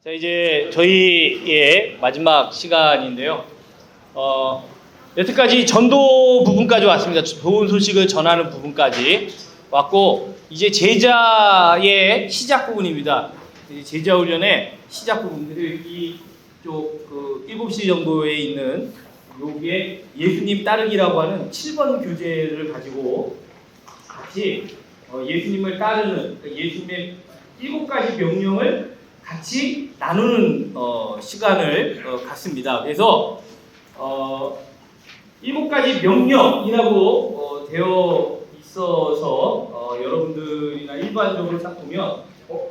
자, 이제 저희의 마지막 시간인데요. 여태까지 전도 부분까지 왔습니다. 좋은 소식을 전하는 부분까지 왔고, 이제 제자의 시작 부분입니다. 제자 훈련의 시작 부분들이 이쪽 그 7시 정도에 있는 요게 예수님 따르기라고 하는 7번 교재를 가지고 같이 예수님을 따르는, 예수님의 7가지 명령을 같이 나누는 시간을 갖습니다. 그래서 7가지 명령이라고 되어 있어서 여러분들이나 일반적으로 딱 보면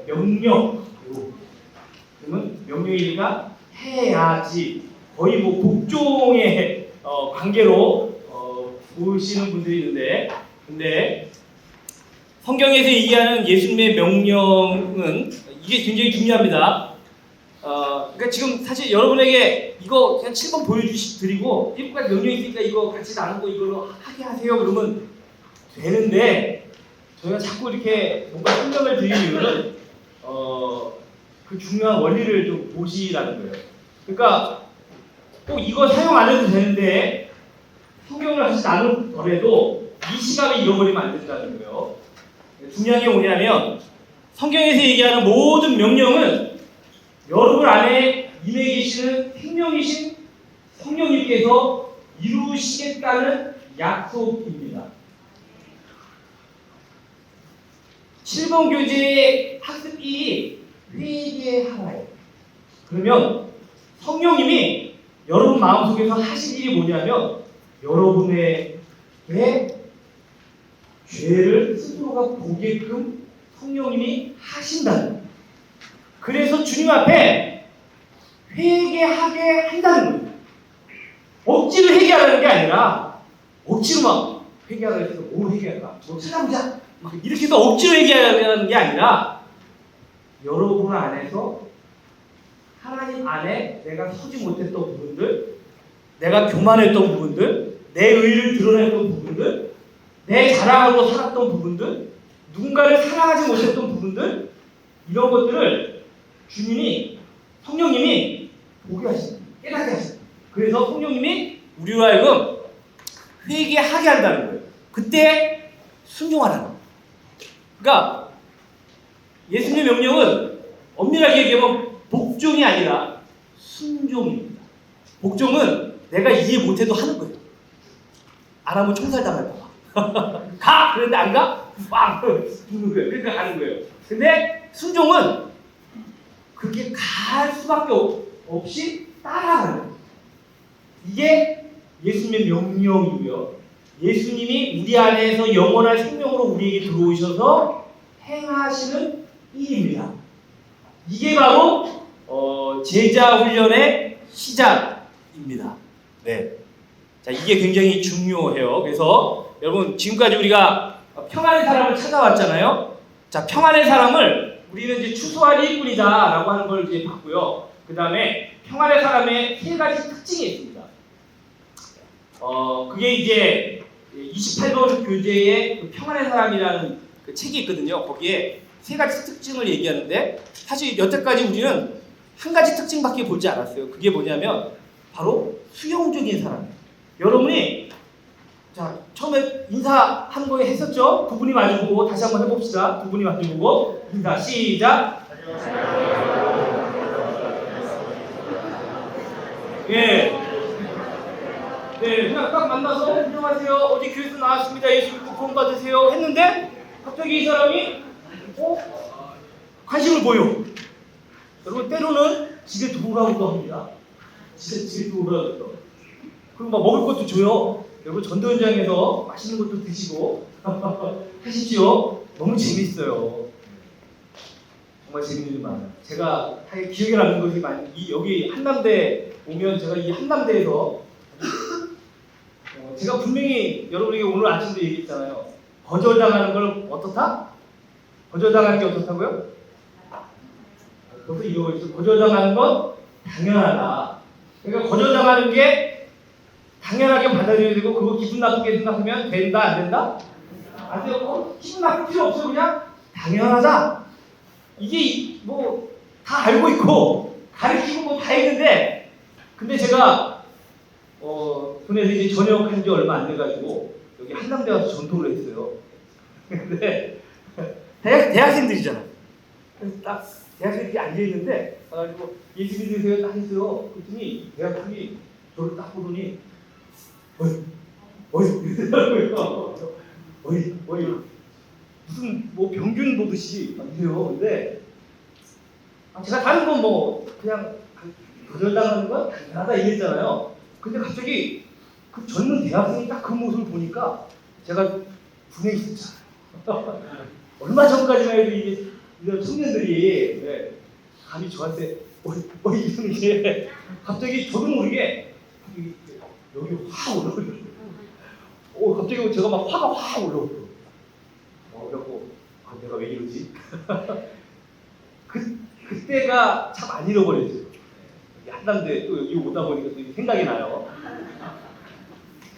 명령, 그러면 명령이니까 해야지, 거의 뭐 복종의 관계로 보시는 분들이 있는데, 근데 성경에서 얘기하는 예수님의 명령은 이게 굉장히 중요합니다. 그러니까 지금 사실 여러분에게 이거 그냥 7번 보여드리고 7가지 명령이 있으니까 이거 같이 나누고 이걸로 하게 하세요 그러면 되는데, 저희가 자꾸 이렇게 뭔가 설명을 드리는 이유는 그 중요한 원리를 좀 보시라는 거예요. 그러니까 꼭 이거 사용 안 해도 되는데 성경을 같이 나누더라도 이 시간을 잃어버리면 안 된다는 거예요. 중요한 게 뭐냐면, 성경에서 얘기하는 모든 명령은 여러분 안에 임해 계시는 생명이신 성령님께서 이루시겠다는 약속입니다. 7번 교재의 학습 1이 회개하라예요. 그러면 성령님이 여러분 마음속에서 하실 일이 뭐냐면, 여러분의 죄를 스스로가 보게끔 성령님이 하신다는 거예요. 그래서 주님 앞에 회개하게 한다는 거예요. 억지로 회개하라는 게 아니라, 억지로 막 회개하라 해서 뭘 회개할까? 뭐 찾아보자! 막 이렇게 해서 억지로 회개하라는 게 아니라, 여러분 안에서 하나님 안에 내가 서지 못했던 부분들, 내가 교만했던 부분들, 내 의를 드러냈던 부분들, 내 자랑으로 살았던 부분들, 누군가를 사랑하지 못했던 부분들, 이런 것들을 주님이, 성령님이 보게 하십니다. 깨닫게 하십니다. 그래서 성령님이 우리로 하여금 회개하게 한다는 거예요. 그때 순종하라는 거예요. 그러니까 예수님의 명령은 엄밀하게 얘기하면 복종이 아니라 순종입니다. 복종은 내가 이해 못해도 하는 거예요. 안 하면 총살당할까 봐. 가! 그런데 안 가? 막 죽는 거예요. 그러니까 가는 거예요. 근데 순종은 그렇게 갈 수밖에 없이 따라가는 거예요. 이게 예수님의 명령이고요. 예수님이 우리 안에서 영원한 생명으로 우리에게 들어오셔서 행하시는 일입니다. 이게 바로 제자 훈련의 시작입니다. 네. 자, 이게 굉장히 중요해요. 그래서 여러분, 지금까지 우리가 평안의 사람을 찾아왔잖아요. 자, 평안의 사람을 우리는 이제 추수할 일꾼이다라고 하는 걸 이제 봤고요. 그 다음에 평안의 사람의 3가지 특징이 있습니다. 그게 이제 28번 교재에 그 평안의 사람이라는 그 책이 있거든요. 거기에 3가지 특징을 얘기하는데, 사실 여태까지 우리는 한 가지 특징밖에 보지 않았어요. 그게 뭐냐면 바로 수용적인 사람이에요. 여러분이 자, 처음에 인사하는 거에 했었죠? 두 분이 마주보고 다시 한번 해봅시다. 두 분이 마주보고 인사 시작. 예. 네, 그냥 딱 만나서 안녕하세요. 어디 교회에서 나왔습니다. 예수 믿고 구원 받으세요. 했는데 갑자기 이 사람이 관심을 보여. 여러분, 때로는 집에 두고 가기도 합니다. 집에 두고 가기도. 그리고 막 먹을 것도 줘요. 여러분, 전도 현장에서 맛있는 것도 드시고 하십시오. 너무 재밌어요. 정말 재밌는 일 많아요. 제가 기억에 남는 것이 많이, 여기 한남대 오면 제가 이 한남대에서 제가 분명히 여러분에게 오늘 아침도 얘기했잖아요. 거절당하는 걸 어떻다? 거절당하는 게 어떻다고요? 벌써 이거 거절당하는 건 당연하다. 그러니까 거절당하는 게 당연하게 받아들여야 되고, 그거 기분 나쁘게 생각하면 된다, 안 된다? 안 돼요. 기분 나쁠 필요 없어요. 그냥 당연하다. 이게 뭐 다 알고 있고 가르치고 뭐 다 했는데, 근데 제가 군에서 이제 전역한 지 얼마 안 돼가지고 여기 한남대 와서 전도를 했어요. 근데 대학생들이잖아. 그래서 딱 대학생들이 앉아 있는데 가지고 예수 믿으세요 딱 했어요. 그랬더니 대학생이 저를 딱 보더니 어이 이러더라고요. 어이 무슨 뭐 병균 보듯이 막 이래요. 근데 제가 다른 건 뭐 그냥 거절당하는 건 당연하다 이랬잖아요. 근데 갑자기 그 젊은 대학생이 딱 그 모습을 보니까 제가 분해 있었잖아요. 얼마 전까지만 해도 이게 이런 청년들이 감히 저한테 이러는 게 갑자기 저도 모르게 여기 확 올라오더라고요. 갑자기 제가 막 화가 확 올라오더라고요. 그래갖고 내가 왜 이러지? 그때가 참 안 잃어버렸어요. 한남대 또 여기 오다 보니까 또 생각이 나요.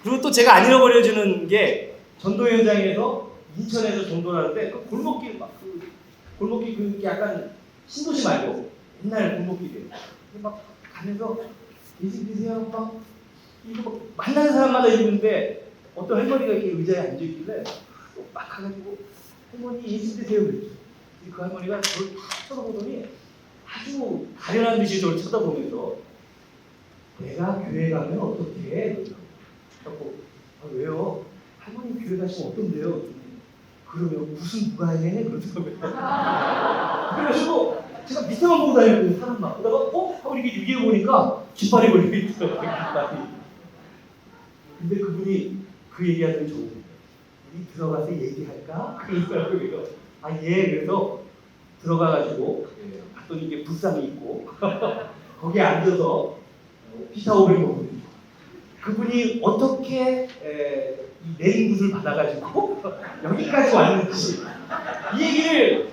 그리고 또 제가 안 잃어버려지는 게 전도 현장에서 인천에서 전도를 하는데 그 골목길 골목길 그 약간 신도시 말고 옛날 골목길이에요. 막 가면서 예수 믿으세요 막 이거 막 만나는 사람마다 있는데 어떤 할머니가 이렇게 의자에 앉아 있길래 막 가가지고 할머니 예수 믿으세요 그랬죠. 그 할머니가 저를 탁 쳐다보더니 아주 가련한 듯이 저를 쳐다보면서 내가 교회 가면 어떻게 해? 그래서 왜요? 할머니 교회 가시면 어떤데요? 그러면 무슨 누가 해? 그러더라고요. 그래가지고 제가 밑에만 보고 다녔거든요. 사람만. 그러다가 하고 이렇게 위에 보니까 깃발이 걸려 있더라고요. 깃발이. 근데 그분이 그 얘기하더니 저거 우리 들어가서 얘기할까? 그러더라고요. 예. 그래서 들어가가지고 봤더니 이게 불상이 있고 거기에 앉아서 피타오를 먹거든요. 그분이 어떻게 이 내린굿을 받아가지고 여기까지 왔는지 이 얘기를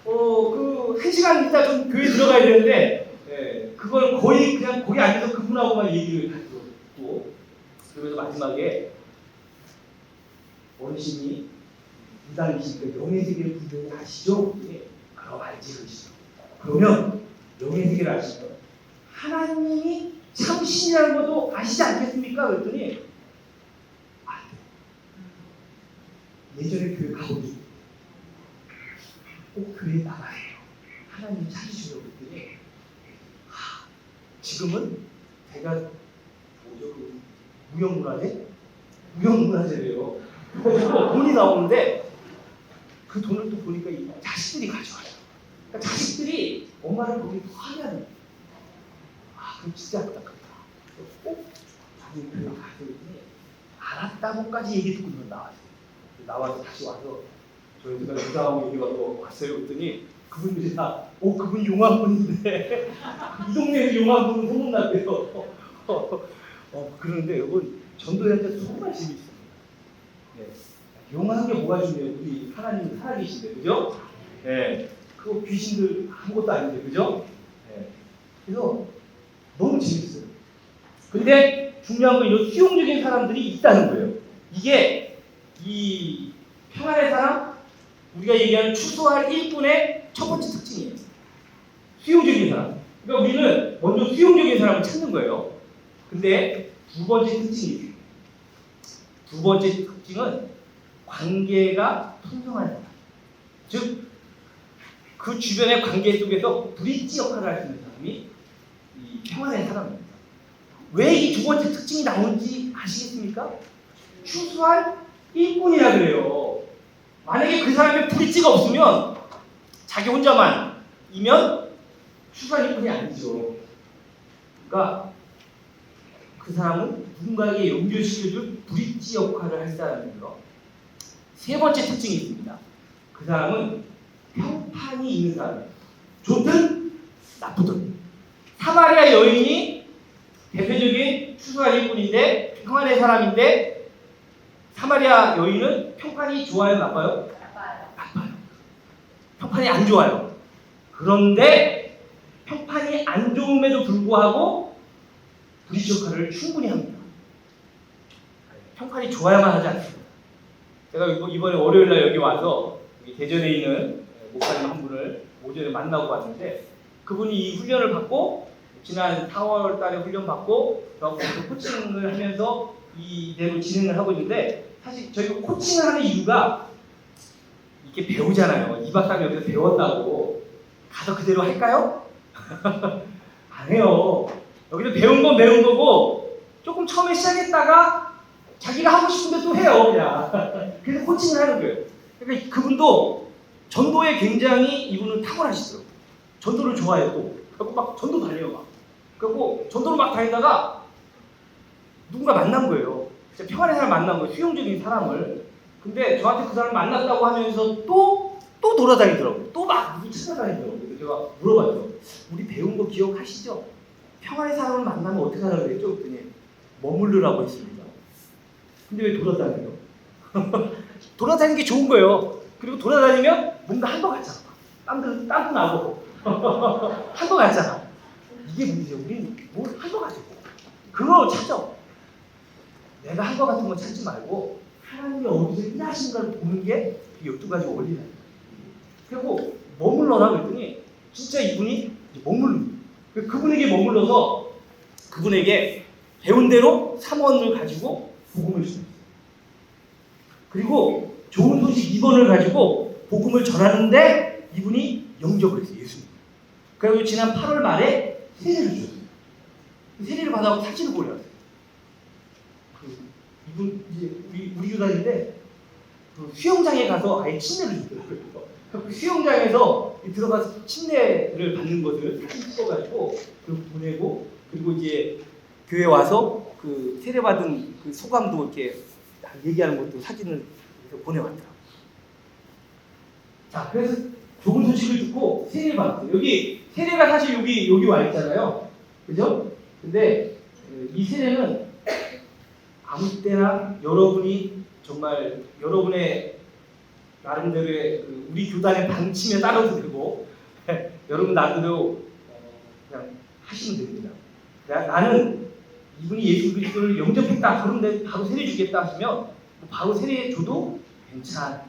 그 1시간 있다 좀 교회 들어가야 되는데 그걸 거의 그냥 거기 앉아서 그분하고만 얘기를 했고, 그러면서 마지막에 어르신이 무당이시니까 영예세계를 분명히 아시죠? 그럼 알지 그러시죠. 그러면 영예세계를 아시죠? 하나님이 참신이라는 것도 아시지 않겠습니까? 그랬더니 예전에 교회 가보니 꼭 교회에 나가요. 하나님 찾으시려고 그랬더니 지금은 제가 무형문화재래요. 그래서 돈이 나오는데 그 돈을 또 보니까 이 자식들이 가져와요. 그러니까 자식들이 엄마를 거기 화내는 거예요. 그럼 진짜 안타깝다. 꼭 자기 교회 가서 그랬더니 알았다고까지 얘기 듣고 나와서 다시 와서 저희가 무당하고 얘기가 왔어요. 그랬더니 그분들이 다 그분 용화분인데 이 동네에서 용화분은 소문났대요. 그런데 이건 전도회한테 정말 재밌습니다. 용화한 게 뭐가 중요해요? 우리 하나님이 살아계신데, 그죠? 그거 귀신들 아무것도 아닌데, 그죠? 그래서 너무 재밌어요. 근데 중요한 건 이런 수용적인 사람들이 있다는 거예요. 이게 이 평안의 사람, 우리가 얘기하는 추수할 일꾼의 첫 번째 특징이에요. 수용적인 사람. 그러니까 우리는 먼저 수용적인 사람을 찾는 거예요. 근데 두 번째 특징이 있어요. 두 번째 특징은 관계가 풍성한 사람. 즉, 그 주변의 관계 속에서 브릿지 역할을 할 수 있는 사람이 이 평안의 사람입니다. 왜 이 두 번째 특징이 나오는지 아시겠습니까? 추수할 일꾼이라 그래요. 만약에 그 사람의 브릿지가 없으면 자기 혼자만이면 추수할 일꾼이 아니죠. 그러니까 그 사람은 누군가에게 연결시켜줄 브릿지 역할을 할 사람이고요. 세 번째 특징이 있습니다. 그 사람은 평판이 있는 사람이에요. 좋든 나쁘든. 사마리아 여인이 대표적인 추수할 일꾼인데 평안의 사람인데, 사마리아 여인은 평판이 좋아요, 나빠요? 나빠요. 평판이 안 좋아요. 그런데 평판이 안 좋음에도 불구하고 브릿지 역할을 충분히 합니다. 평판이 좋아야만 하지 않습니다. 제가 이번에 월요일날 여기 와서 여기 대전에 있는 목사님 한 분을 오전에 만나고 왔는데, 그분이 이 훈련을 받고 지난 4월 달에 훈련 받고 코칭을 하면서 이대로 진행을 하고 있는데, 사실 저희가 코칭을 하는 이유가 이렇게 배우잖아요. 2박 3일 여기서 배웠다고 가서 그대로 할까요? 안 해요. 여기서 배운 건 배운 거고 조금 처음에 시작했다가 자기가 하고 싶은데 또 해요, 그냥. 그래서 코칭을 하는 거예요. 그러니까 그분도 전도에 굉장히 이분은 탁월하시더라고요. 전도를 좋아해요, 또. 그리고 막 전도 다녀요, 막. 그리고 전도를 막 다니다가 누군가 만난 거예요. 진짜 평안의 사람 만난 거예요, 수용적인 사람을. 근데 저한테 그 사람을 만났다고 하면서 또 돌아다니더라고요. 또 막 누구 찾아다니더라고요. 그래서 제가 물어봤죠. 우리 배운 거 기억하시죠? 평안의 사람을 만나면 어떻게 하라고 그랬죠? 그랬더니 머물르라고 했습니다. 근데 왜 돌아다녀요? 돌아다니는 게 좋은 거예요. 그리고 돌아다니면 뭔가 한 거 같잖아. 땀도 나고 한 거 같잖아. 이게 문제죠. 우리는 뭘 한 거 가지고 그거 찾아. 내가 한 거 같은 거 찾지 말고 하나님이 어디서 일하신 걸 보는 게 12가지 원리다. 그리고 머물러라 그랬더니 진짜 이분이 머물러. 그분에게 머물러서 그분에게 배운 대로 3원을 가지고 복음을 줍니다. 그리고 좋은 소식 2번을 가지고 복음을 전하는데 이분이 영접을 했어요. 예수님. 그리고 지난 8월 말에 세례를 주셨어요. 세례를 받아서 사진을 보내왔어요. 이분 이제 우리 교단인데 수영장에 가서 아예 침례를 주더라고요. 그 수영장에서 들어가서 침례를 받는 것을 사진 찍어가지고 보내고, 그리고 이제 교회 와서 그 세례 받은 그 소감도 이렇게 얘기하는 것도 사진을 보내왔더라고요. 자, 그래서 좋은 소식을 듣고 세례를 받았어요. 여기 세례가 사실 여기 와 있잖아요, 그죠? 근데 이 세례는 아무 때나 여러분이 정말 여러분의 나름대로의 우리 교단의 방침에 따라서 되고 여러분 나름대로 그냥 하시면 됩니다. 나는 이분이 예수 그리스도를 영접했다, 그런데 바로 세례 주겠다 하시면 바로 세례 줘도 괜찮아요.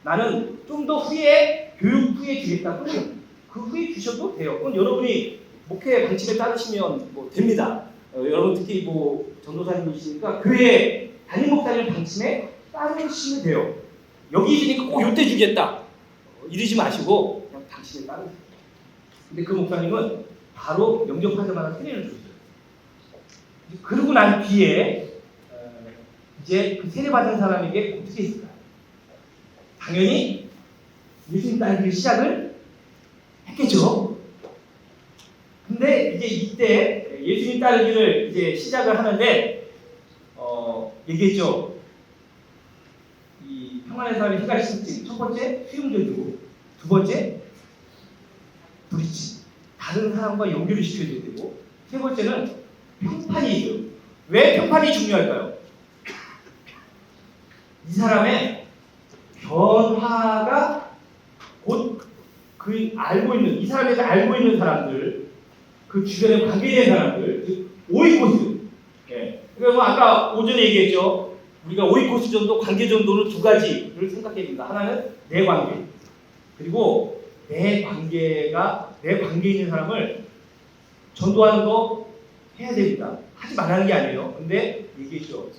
나는 좀 더 후에 교육 후에 주겠다, 그러면 그 후에 주셔도 돼요. 그건 여러분이 목회 방침에 따르시면 뭐 됩니다. 여러분 특히 뭐 전도사님이시니까 교회 담임 목사님 방침에 따르시면 돼요. 여기 있으니까 꼭 요때 주겠다 이러지 마시고 그냥 방침에 따르세요. 근데 그 목사님은 바로 영접하자마자 세례를 줬어요. 그러고 난 뒤에 이제 그 세례 받은 사람에게 어떻게 했을까요? 당연히 예수님 따르기를 시작을 했겠죠. 근데 이제 이때 예수님 따르기를 이제 시작을 하는데 얘기했죠. 이 평안의 사람의 세 가지 특징. 첫 번째 수용적이고, 두 번째 부딪힘. 다른 사람과 연결을 시켜줘야 되고, 세 번째는 평판이 있어요. 왜 평판이 중요할까요? 이 사람의 변화가 곧 그 알고 있는, 이 사람에 대해서 알고 있는 사람들, 그 주변에 관계된 사람들, 오이코스. 예. 그러면 아까 오전에 얘기했죠. 우리가 오이코스 정도, 관계 정도는 두 가지를 생각해야 됩니다. 하나는 내 관계. 그리고 내 관계에 있는 사람을 전도하는 거 해야 됩니다. 하지 말라는 게 아니에요. 근데 얘기했죠.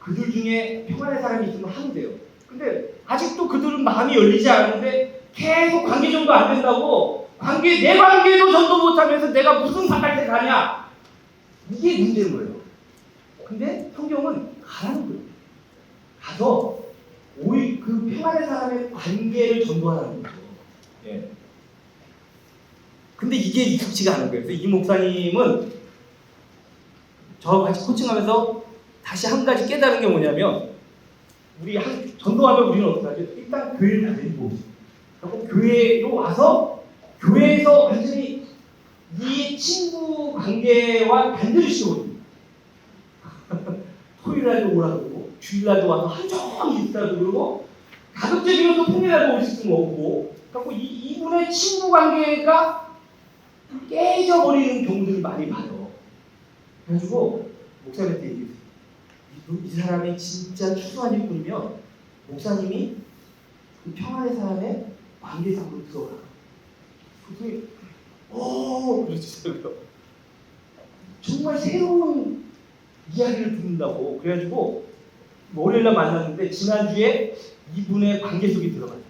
그들 중에 평안의 사람이 있으면 하면 돼요. 근데 아직도 그들은 마음이 열리지 않는데 계속 관계 정도 안 된다고 내 관계도 전도 못하면서 내가 무슨 바깥에 가냐, 이게 문제인 거예요. 근데 성경은 가라는 거예요. 가서 그 평안의 사람의 관계를 전도하라는 거죠. 예. 근데 이게 익숙지가 않은 거예요. 그래서 이 목사님은 저와 같이 코칭하면서 다시 한 가지 깨달은 게 뭐냐면, 전도하면 우리는 어떻게 하죠? 일단 교회를 다니고, 그리고 교회로 와서 교회에서 완전히 이 친구 관계와 반대를 시켜버립니다. 토요일날도 오라고 그러고, 주일날도 와서 하루 종일 있다고 그러고, 가급적이면 또 평일날도 올 수 있으면 오고, 그리고 이분의 친구 관계가 깨져버리는 경우들이 많이 봐요. 그래가지고 목사님한테 얘기했어요. 이 사람이 진짜 추수한 일꾼이면 목사님이 그 평안의 사람의 관계 속으로 들어가. 그러시더라고요. 정말 새로운 이야기를 듣는다고. 그래가지고 월요일날 만났는데 지난주에 이분의 관계 속에 들어갔어요.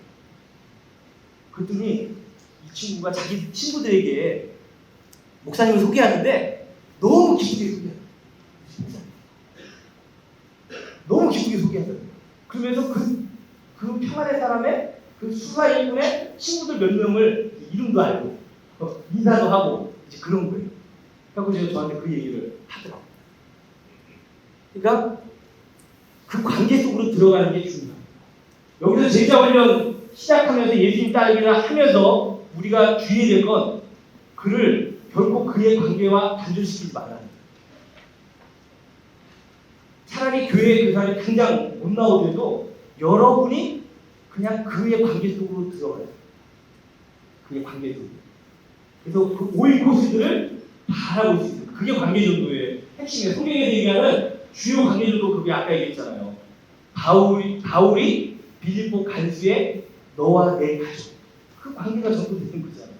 그랬더니 이 친구가 자기 친구들에게 목사님을 소개하는데 너무 기쁘게 소개해요. 너무 기쁘게 소개하더라고요. 그러면서 그 평안의 사람의 그 수사 인분의 친구들 몇 명을 이름도 알고 인사도 하고 이제 그런 거예요. 그래서 제가 저한테 그 얘기를 하더라고요. 그러니까 그 관계 속으로 들어가는 게 중요합니다. 여기서 제자훈련 시작하면서 예수님 따르기를 하면서 우리가 주의해야 될 건 그를 결코 그의 관계와 단절시키지 말라는 거예요. 차라리 교회에 그 사람이 당장 못 나오더라도 여러분이 그냥 그의 관계 속으로 들어가요. 그의 관계 속으로. 그래서 그 오일 코스들을 바라볼 수 있어요. 그게 관계 전도의 핵심이에요. 성경에서 얘기하는 주요 관계 전도 그게 아까 얘기했잖아요. 바울이 빌립보 간수의 너와 내 가족. 그 관계가 전도되는 거잖아요.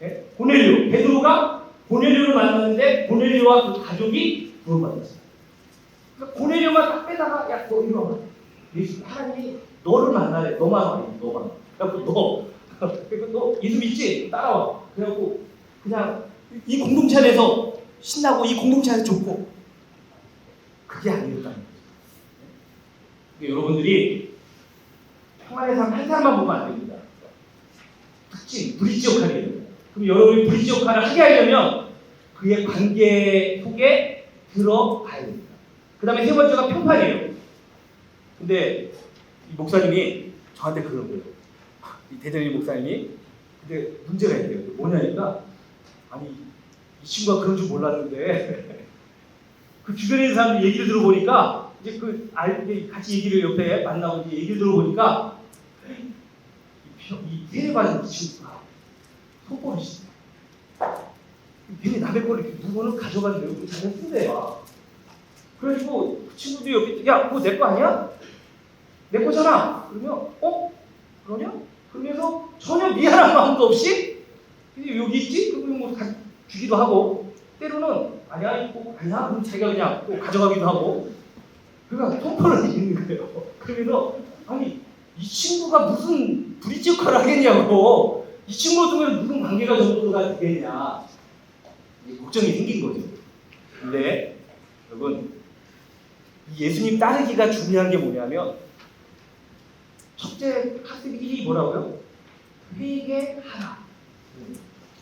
네? 고넬료, 베드로가 고넬료를 만났는데 고넬료와 그 가족이 구원받았어요. 그러니까 고넬료만 딱 빼다가 야 너 이리 와봐. 예수 하나님이 너를 만나래. 너만 와. 너만. 그래갖고 너 예수 믿지? 따라와. 그래갖고 그냥 이 공동체 안에서 신나고 이 공동체 안에서 좋고 그게 아니었다는 거죠. 그러니까 여러분들이 평안의 삶 한 사람만 보면 안 됩니다. 특징, 브릿지 역할이에요. 그럼 여러분이 브릿지 역할을 하게 하려면 그의 관계 속에 들어가야 됩니다. 그 다음에 세 번째가 평판이에요. 근데 이 목사님이 저한테 그런 거예요. 이 대전이 목사님이. 근데 문제가 있대요. 뭐냐니까 아니 이 친구가 그런 줄 몰랐는데 그 주변에 있는 사람들 얘기를 들어보니까 이제 같이 얘기를 옆에 만나고 이제 얘기를 들어보니까 이 세례받은 이 친구가 속버릇이다. 괜히 남의 거를 이렇게 물건을 가져가는 게 자기가 쓴대요. 그래가지고 그 친구도 옆에 야 그거 내 거 아니야? 내 거잖아. 그러면 그러냐? 그러면서 전혀 미안한 마음도 없이 여기 있지? 그러면 뭐 주기도 하고 때로는 아니야 이거 아니야? 그럼 자기가 그냥 꼭 가져가기도 하고 그러니까 통포를 있는 거예요. 그래서 아니 이 친구가 무슨 브릿지 역할을 하겠냐고 이 친구 통해서 무슨 관계가 정도가 되겠냐 걱정이 생긴 거죠. 근데 여러분 이 예수님 따르기가 중요한 게 뭐냐면 첫째 학습 1이 뭐라고요? 회개하라.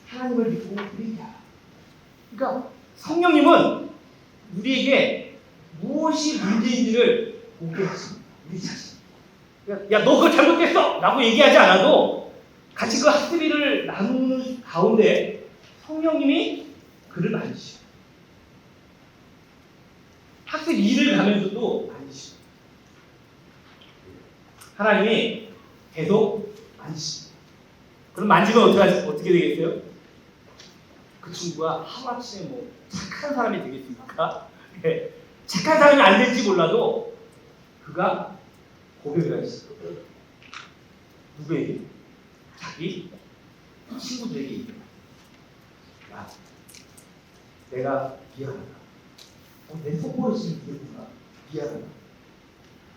하나님을 믿고 회개하라. 그러니까 성령님은 우리에게 무엇이 문제인지를 보게 하십니다. 우리 자신. 야, 너 그거 잘못됐어! 라고 얘기하지 않아도 같이 그 학습일을 나누는 가운데 성령님이 그를 만지시고 학습 2를 가면서도 만지시고 하나님이 계속 만지십니다. 그럼 만지면 어떻게 되겠어요? 그 친구가 하루아침에 뭐 착한 사람이 되겠습니까? 네. 착한 사람이 안 될지 몰라도 그가 고백을 하셨어요. 누구에게? 자기 친구들에게. 야, 내가 미안하다. 내 속버릇이 이랬구나. 미안하다.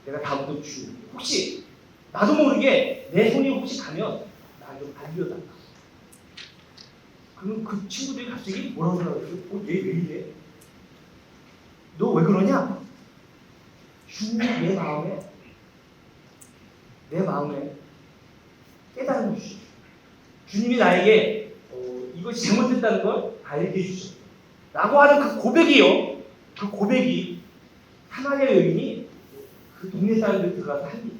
내가 다음부터 혹시 나도 모르게 내 손이 혹시 가면 나 좀 알려달라. 그럼 그 친구들이 갑자기 뭐라고 생각했어요? 얘 왜 이래? 너 왜 그러냐? 주님이 내 마음에 깨달음을 주셨어요. 주님이 나에게 이것이 잘못됐다는 걸 알게 해주셨어요. 라고 하는 그 고백이요. 그 고백이 하나님의 여인이 그 동네 사람들 들어가서 합니다.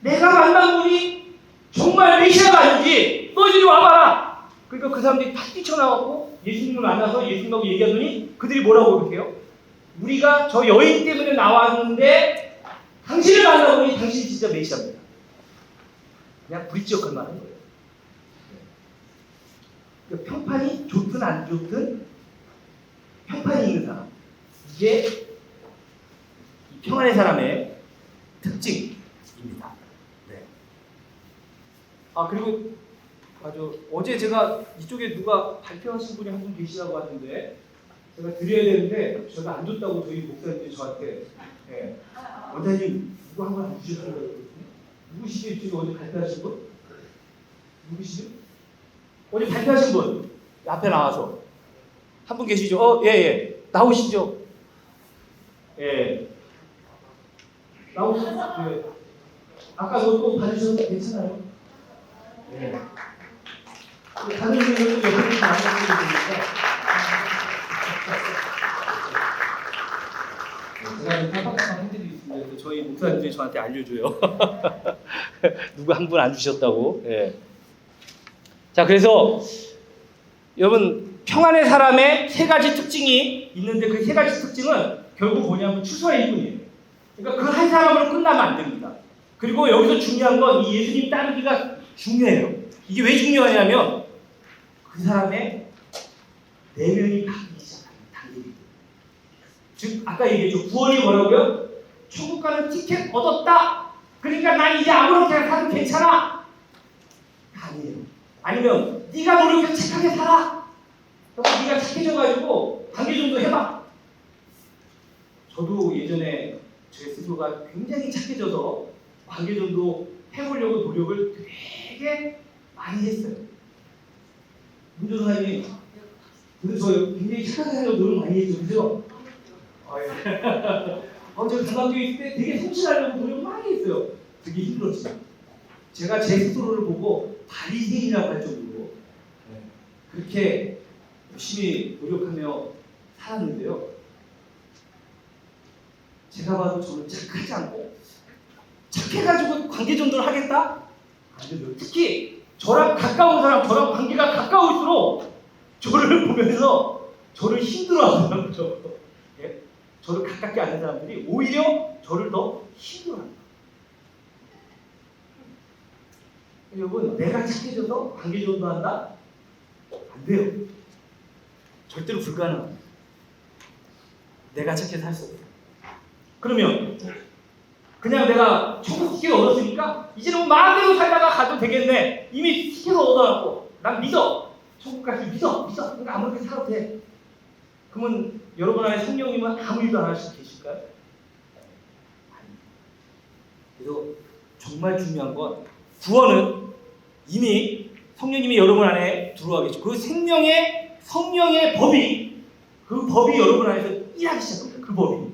내가 만난 분이 정말 메시아가 아닌지 너희들이 와봐라. 그러니까 그 사람들이 탁 뛰쳐나가고 예수님을 만나서 예수님하고 얘기하더니 그들이 뭐라고 그렇게요? 우리가 저 여인 때문에 나왔는데 당신을 만나보니 당신이 진짜 메시아입니다. 그냥 브릿지 역할만 하는 거예요. 그러니까 평판이 좋든 안 좋든 평판이 있는 사람. 이게 이 평안의 사람의 특징입니다. 네. 그리고 어제 제가 이쪽에 누가 발표하신 분이 한 분 계시다고 하는데 제가 드려야 되는데 제가 안 줬다고 저희 목사님이 저한테 원장님 누구 한 번 안 주셨다고 그랬거든요. 누구시죠? 지금 어제 발표하신 분? 누구시죠? 어제 발표하신 분 앞에 나와서 한 분 계시죠? 예. 나오시죠? 예. 나오시죠? 예. 아까 또 받으셔도 괜찮아요? 예. 다른 분들도 옆에 많이 하시니까 제가 깜빡깜빡 해드리고 있습니다. 저희 목사님들이 저한테 알려줘요. 누구 한 분 안 주셨다고. 예. 자, 그래서 여러분 평안의 사람의 세 가지 특징이 있는데 그 세 가지 특징은 결국 뭐냐면 추서의 일뿐이에요. 그러니까 그 한 사람으로 끝나면 안 됩니다. 그리고 여기서 중요한 건 이 예수님 따르기가 중요해요. 이게 왜 중요하냐면 그 사람의 내면이 바뀌기 시작하는 단계입니다. 즉 아까 얘기했죠. 구원이 뭐라고요? 천국 가는 티켓 얻었다. 그러니까 난 이제 아무렇게나 사도 괜찮아. 아니에요. 아니면 네가 노력해서 착하게 살아. 그럼 네가 착해져가지고 관계 정도 해봐. 저도 예전에 제 스스로가 굉장히 착해져서 관계 정도 해보려고 노력을 되게 많이 했어요. 문조사님이 그래서 저 굉장히 착하게 하려고 노력 많이 했죠. 그죠? 제가 중학교에 있을 때 되게 성실하려고 노력 많이 했어요. 되게 힘들었어요. 제가 제 스스로를 보고 바리새인이라고 할 정도로 그렇게 열심히 노력하며 살았는데요. 제가 봐도 저는 착하지 않고 착해가지고 관계 전도를 하겠다? 안 돼요. 특히 저랑 가까운 사람, 저랑 관계가 가까울수록 저를 보면서 저를 힘들어하더라고요. 예? 저를 가깝게 아는 사람들이 오히려 저를 더 힘들어합니다. 여러분, 내가 착해져서 관계 전도한다? 안 돼요. 절대로 불가능합니다. 내가 착해서 할 수 없어요. 그러면 그냥 내가 천국 티켓 얻었으니까 이제는 뭐 마음대로 살다가 가도 되겠네. 이미 티켓 얻어갖고 난 믿어. 천국까지 믿어. 그러니까 아무렇게 살아도 돼. 그러면 여러분 안에 성령님은 아무 일도 안 하시고 계실까요? 아닙니다. 그래서 정말 중요한 건 구원은 이미 성령님이 여러분 안에 들어와 계시고 그 성령의 법이 그 법이 여러분 안에서 일하기 시작합니다. 그 법이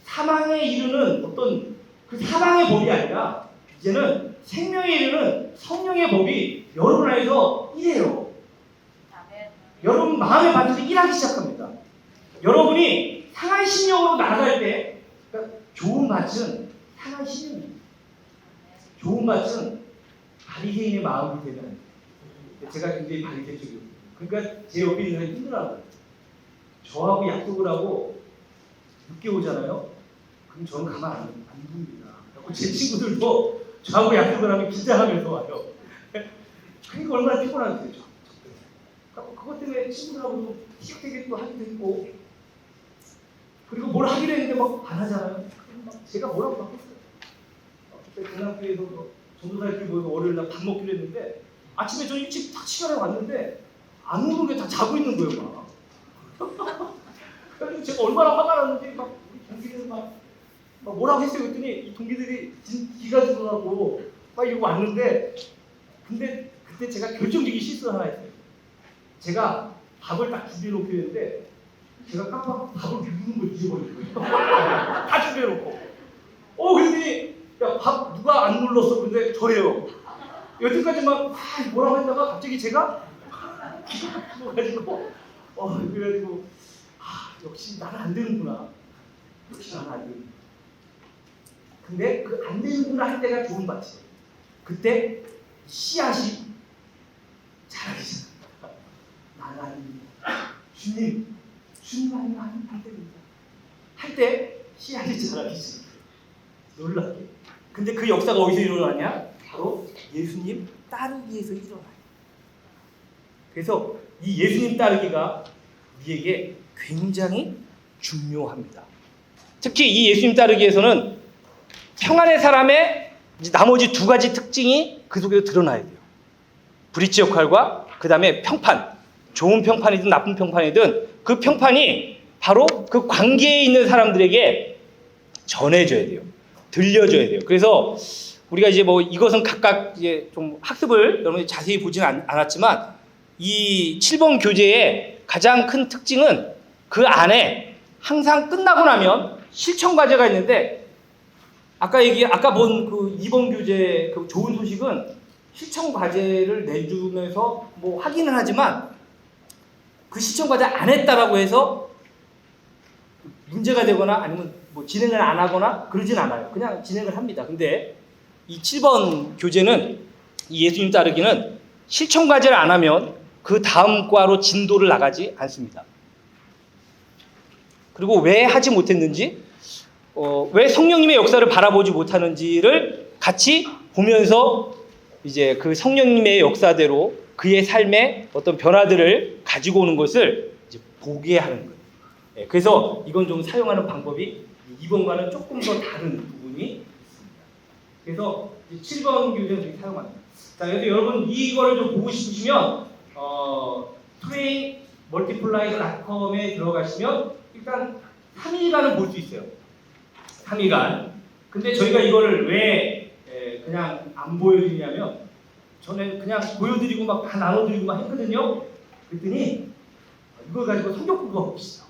사망에 이르는 어떤 그 사망의 법이 아니라 이제는 생명에 이르는 성령의 법이 여러분 안에서 일해요. 여러분 마음의 반드시 일하기 시작합니다. 여러분이 상한 심령으로 나아갈 때 그러니까 좋은 밭은 상한 심령입니다. 좋은 밭은 바리새인의 마음이 되면 제가 굉장히 바리새적이거든요. 그러니까 제 옆에 있는 사람이 힘들어하거든요. 저하고 약속을 하고 늦게 오잖아요. 그럼 저는 가만 안 둡니다. 그리고 제 친구들도 저하고 약속을 하면 긴장하면서 와요. 그러니까 얼마나 피곤하겠죠. 그것 때문에 친구들하고도 티격태격 또 하기도 했고 그리고 뭘 하기로 했는데 막 안 하잖아요. 제가 뭐라고 막 했어요. 그때 강남교회에서 전도사님들이 모여서 월요일날 밥 먹기로 했는데 아침에 저 일찍 딱 시간에 왔는데 안 오는 게 다 자고 있는 거예요. 막. 그래서 제가 얼마나 화가 났는지 막 우리 동기들 막 뭐라고 했어요. 그랬더니 이 동기들이 기가 죽어가고 막 이러고 왔는데 근데 그때 제가 결정적인 실수를 하나 했어요. 제가 밥을 딱 준비해놓고 했는데 제가 깜빡 밥을 누르는 걸 잊어버린 거예요. 다 준비해놓고 그랬더니 야, 밥 누가 안 눌렀어? 근데 저래요. 여태까지 막 뭐라고 했다가 갑자기 제가 그래가지고 그래가지고 역시 나는 안 되는구나. 역시 나는 안 되는구나. 근데 그 안 되는구나 할 때가 좋은 밭이에요. 그때 씨앗이 자라기 시작합니다. 나는 아닙니다. 주님 아니면 안 됩니다. 할 때 씨앗이 자라기 시작해요. 놀랍게. 근데 그 역사가 어디서 일어나냐? 바로 예수님 따르기에서 일어나요. 그래서 이 예수님 따르기가 우리에게 굉장히 중요합니다. 특히 이 예수님 따르기에서는 평안의 사람의 나머지 두 가지 특징이 그 속에서 드러나야 돼요. 브릿지 역할과 그 다음에 평판, 좋은 평판이든 나쁜 평판이든 그 평판이 바로 그 관계에 있는 사람들에게 전해져야 돼요. 들려줘야 돼요. 그래서 우리가 이제 뭐 이것은 각각 이제 좀 학습을 여러분이 자세히 보지는 않았지만 이 7번 교재의 가장 큰 특징은 그 안에 항상 끝나고 나면 실천 과제가 있는데 아까 본 그 2번 교재 그 좋은 소식은 실천 과제를 내주면서 뭐 확인을 하지만 그 실천 과제 안 했다라고 해서 문제가 되거나 아니면 뭐 진행을 안 하거나 그러진 않아요. 그냥 진행을 합니다. 근데 이 7번 교재는 이 예수님 따르기는 실천 과제를 안 하면 그 다음 과로 진도를 나가지 않습니다. 그리고 왜 하지 못했는지, 왜 성령님의 역사를 바라보지 못하는지를 같이 보면서 이제 그 성령님의 역사대로 그의 삶에 어떤 변화들을 가지고 오는 것을 이제 보게 하는 거예요. 네, 그래서 이건 좀 사용하는 방법이 2번과는 조금 더 다른 부분이 있습니다. 그래서 7번 교재를 사용합니다. 자, 그래서 여러분 이거를 좀 보고 싶으시면 trainmultiply.com에 들어가시면 일단 3일간은 볼 수 있어요. 3일간. 근데 저희가 이거를 왜 그냥 안 보여드리냐면 저는 그냥 보여드리고 막 다 나눠드리고 막 했거든요. 그랬더니 이걸 가지고 성경 공부하고 봅시다.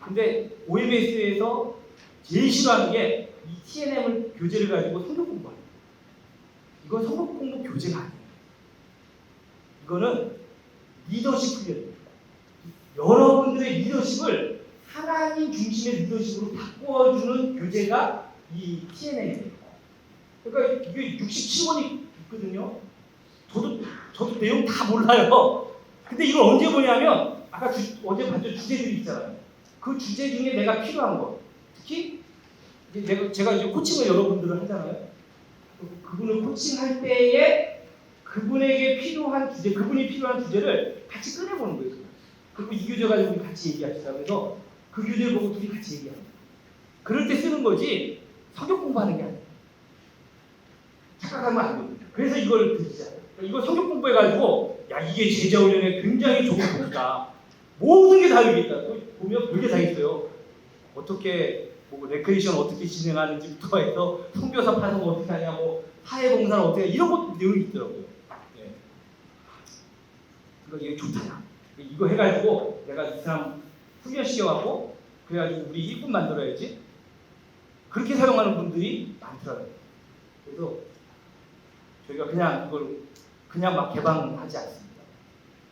근데 OMS에서 제일 싫어하는 게 이 TNM 교재를 가지고 성경 공부하는 거예요. 이건 성경 공부 교재가 아니에요. 이거는 리더십 훈련이에요. 여러분들의 리더십을 하나님 중심의 리더십으로 바꿔주는 교재가 이 TNM이에요. 그러니까 이게 67권이 있거든요. 저도 내용 다 몰라요. 근데 이걸 언제 보냐면 아까 어제 봤죠 주제들이 있잖아요. 그 주제 중에 내가 필요한 거, 특히 제가 이제 코칭을 여러분들을 하잖아요. 그분을 코칭할 때에 그분에게 필요한 주제, 그분이 필요한 주제를 같이 꺼내보는 거예요. 그리고 이 교재 가지고 우리 같이 얘기합시다. 그래서 그 교재를 보고 둘이 같이 얘기합니다. 그럴 때 쓰는 거지 성경 공부하는 게 아니에요. 착각하면 안 됩니다. 그래서 이걸 드리자. 이거 성경 공부해가지고 야 이게 제자훈련에 굉장히 좋은 거다. 모든 게 다 여기 있다. 보면 별게 다 있어요. 어떻게 뭐 레크레이션 어떻게 진행하는지부터 해서 선교사 파송을 어떻게 하냐고 사회봉사를 어떻게 이런 것도 내용이 있더라고요. 네. 그러니까 이게 좋다. 이거 해가지고 내가 이 사람 훈련시켜갖고 그래가지고 우리 일꾼 만들어야지. 그렇게 사용하는 분들이 많더라고요. 그래서 저희가 그냥 이걸 그냥 막 개방하지 않습니다.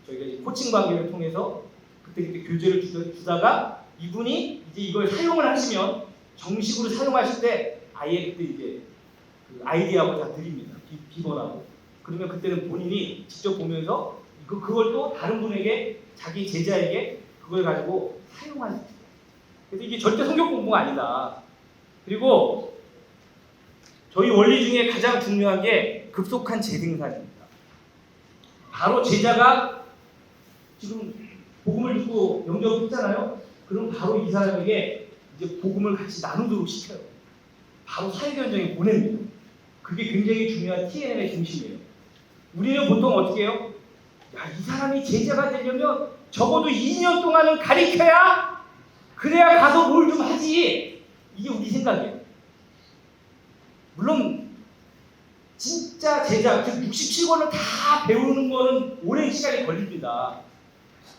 저희가 이제 코칭 관계를 통해서 그때 교재를 주다가 이분이 이제 이걸 사용을 하시면 정식으로 사용하실 때 아예 그때 이제 그 아이디어하고 다 드립니다. 비번하고. 그러면 그때는 본인이 직접 보면서 그걸 또 다른 분에게 자기 제자에게 그걸 가지고 사용하는 거예요. 그래서 이게 절대 성경 공부가 아니다. 그리고 저희 원리 중에 가장 중요한 게 급속한 재생산입니다. 바로 제자가 지금 복음을 듣고 영접했잖아요. 그럼 바로 이 사람에게 이제 복음을 같이 나누도록 시켜요. 바로 사회 현장에 보냅니다. 그게 굉장히 중요한 TNM의 중심이에요. 우리는 보통 어떻게 해요? 야, 이 사람이 제자가 되려면 적어도 2년 동안은 가르쳐야 그래야 가서 뭘 좀 하지. 이게 우리 생각이에요. 물론 진짜 제자, 즉 67권을 다 배우는 거는 오랜 시간이 걸립니다.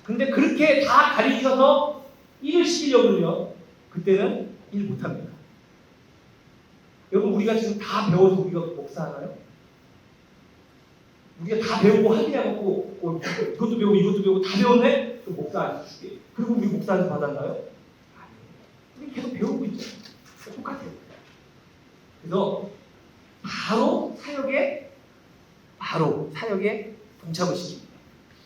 근데 그렇게 다 가르쳐서 일을 시키려고 그러면 그때는 일 못합니다. 여러분 우리가 지금 다 배워서 우리가 목사하나요? 우리가 다 배우고 확인해갖고 이것도 배우고 이것도 배우고 다 배웠네? 그럼 목사 안 줄게. 그리고 우리 목사한테 받았나요? 아니에요. 우리 계속 배우고 있죠. 똑같아요. 그래서 바로 사역에 동참을 시킵니다.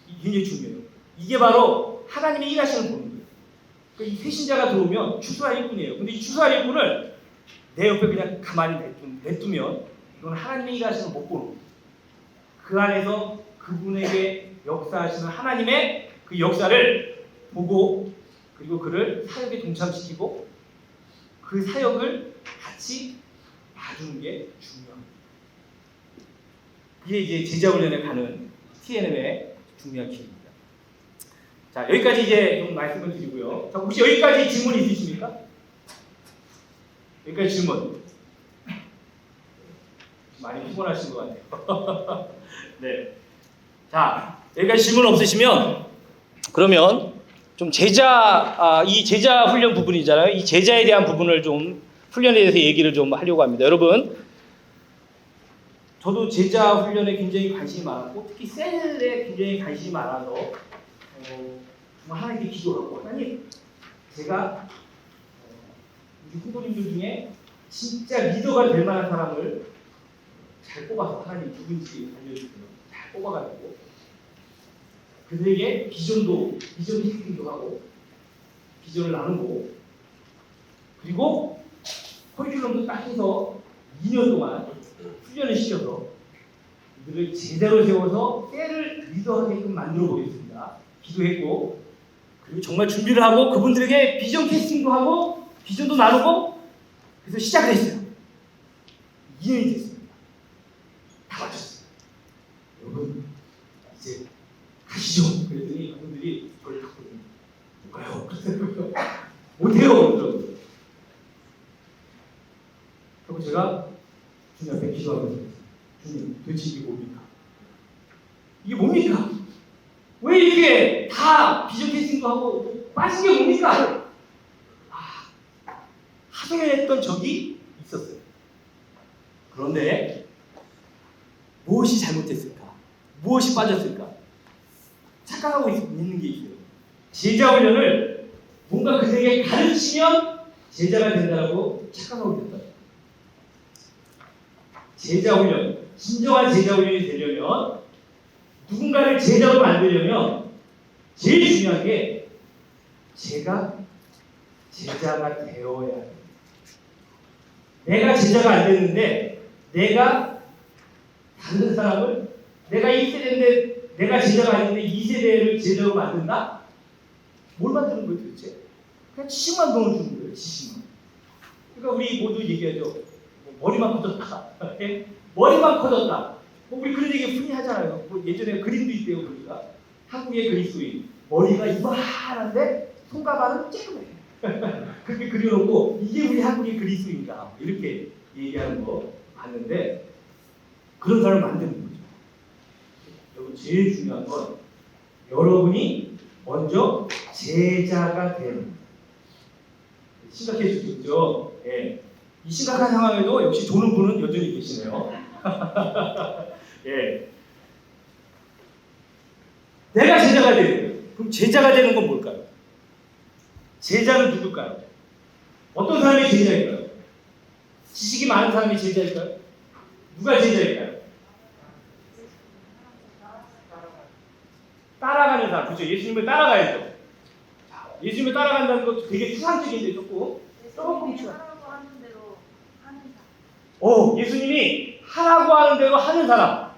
이게 굉장히 중요해요. 이게 바로 하나님의 일하시는 분이에요. 그러니까 이 새신자가 들어오면 추수할 일꾼이에요. 근데 이 추수할 일꾼을 내 옆에 그냥 가만히 냅두면 이건 하나님의 일하시는 못 보는 거예요. 그 안에서 그분에게 역사하시는 하나님의 그 역사를 보고 그리고 그를 사역에 동참시키고 그 사역을 같이 봐주는 게 중요합니다. 그게 이제 제자훈련에 가는 TNM의 중요한 키입니다. 자, 여기까지 이제 좀 말씀을 드리고요. 자, 혹시 여기까지 질문 있으십니까? 여기까지 질문. 많이 피곤하신 것 같아요. 네. 자, 여기까지 질문 없으시면 그러면 좀 이 제자 훈련 부분이잖아요. 이 제자에 대한 부분을 좀 훈련에 대해서 얘기를 좀 하려고 합니다. 여러분, 저도 제자 훈련에 굉장히 관심이 많았고 특히 셀에 굉장히 관심이 많아서 정말 하나님께 기도하고 하나님, 제가 우리 후보님들 중에 진짜 리더가 될 만한 사람을 잘 뽑아서 하나님 누군지 알려주세요. 잘 뽑아가지고 그들에게 비전 히스팅도 하고 비전을 나누고 그리고 커리큘럼도 딱 해서 2년 동안 훈련을 시켜서 이들을 제대로 세워서 때를 리더하게끔 만들어 보겠습니다. 기도했고 그리고 정말 준비를 하고 그분들에게 비전 캐스팅도 하고 비전도 나누고 그래서 시작을 했어요. 2년이 됐습니다. 다 마쳤어요. 여러분 이제 가시죠. 그랬더니 그분들이 저를 갔거든요. 못 가요. 못해요. 그러더라고요. 그리고 제가 주님 앞에 기도하고 있습니다. 주님, 도대체 이게 뭡니까? 이게 뭡니까? 왜 이렇게 다 비전 캐스팅도 하고 빠진 게 뭡니까? 하소연했던 적이 있었어요. 그런데 무엇이 잘못됐을까? 무엇이 빠졌을까? 착각하고 있는 게 있어요. 제자 훈련을 뭔가 그들에게 가르치면 제자가 된다고 착각하고 있다. 제자 훈련, 진정한 제자 훈련이 되려면 누군가를 제자로 만들려면 제일 중요한 게 제가 제자가 되어야 해요. 내가 제자가 안 되는데 내가 다른 사람을 내가 1세대인데 내가 제자가 아닌데 2세대를 제자로 만든다? 뭘 만드는 거예요 도대체? 그냥 지식만 넣어주는 거예요. 지식만. 그러니까 우리 모두 얘기하죠. 머리만 커졌다. 머리만 커졌다. 우리 그런 얘기 흔히 하잖아요. 예전에 그림도 있대요. 보니까 한국의 그리스도인 머리가 이만한데 손가락은 쬐끔해. 그렇게 그려놓고 이게 우리 한국의 그리스도인이다. 이렇게 얘기하는 거 봤는데 그런 사람을 만드는 거죠. 여러분 제일 중요한 건 여러분이 먼저 제자가 되는 거예요. 심각해지죠. 예. 이 심각한 상황에도 역시 도는 분은 여전히 계시네요. 예. 내가 제자가 되는 거예요. 그럼 제자가 되는 건 뭘까요? 제자는 누굴까요? 어떤 사람이 제자일까요? 지식이 많은 사람이 제자일까요? 누가 제자일까요? 따라가는 사람. 그렇죠. 예수님을 따라가야죠. 예수님을 따라간다는 것도 되게 추상적인데 조금 추상. 예수님이 하라고 하는 대로 하는 사람.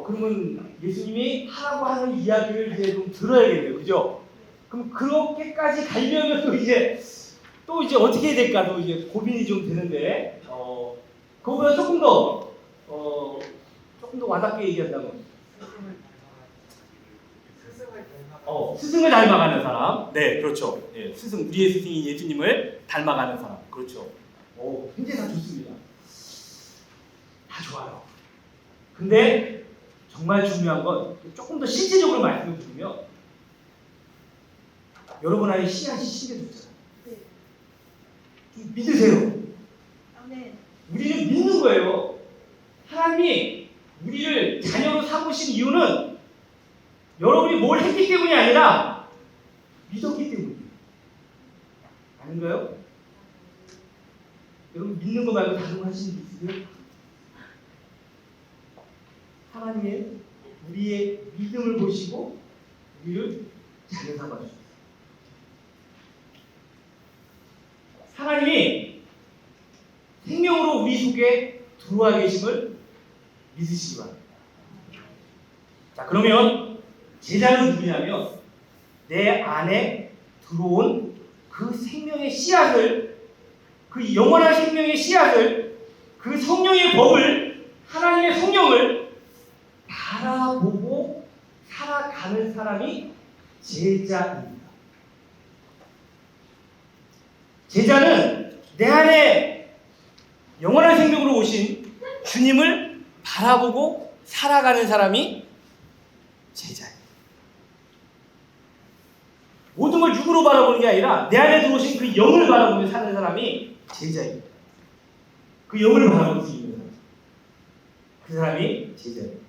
그러면 예수님이 하라고 하는 이야기를 이제 좀 들어야겠네요. 그죠? 그럼 그렇게까지 가려면 또 이제 어떻게 해야 될까도 이제 고민이 좀 되는데, 그거보다 조금 더 와닿게 얘기한다면, 스승을 닮아가는 사람. 네, 그렇죠. 예, 우리의 스승인 예수님을 닮아가는 사람. 그렇죠. 굉장히 다 좋습니다. 다 좋아요. 근데 정말 중요한 건 조금 더 실제적으로 말씀을 드리면 여러분 안에 씨앗이 심겨졌잖아요. 네. 좀 믿으세요. 네. 우리는 믿는 거예요. 하나님이 우리를 자녀로 삼으신 이유는 여러분이 뭘 했기 때문이 아니라 믿었기 때문이에요. 아닌가요? 여러분 믿는 거 말고 다른 거 하시는 게 있으세요? 하나님의 우리의 믿음을 보시고 우리를 자녀 삼아주셨어요. 하나님이 생명으로 우리 속에 들어와 계심을 믿으시기 바랍니다. 자, 그러면 제자는 누구냐면 내 안에 들어온 그 생명의 씨앗을, 그 영원한 생명의 씨앗을, 그 성령의 법을, 하나님의 성령을 바라보고 살아가는 사람이 제자입니다. 제자는 내 안에 영원한 생명으로 오신 주님을 바라보고 살아가는 사람이 제자예요. 모든 걸 육으로 바라보는 게 아니라 내 안에 들어오신 그 영을 바라보며 사는 사람이 제자예요. 그 영을 바라볼 수 있는 사람. 그 사람이 제자예요.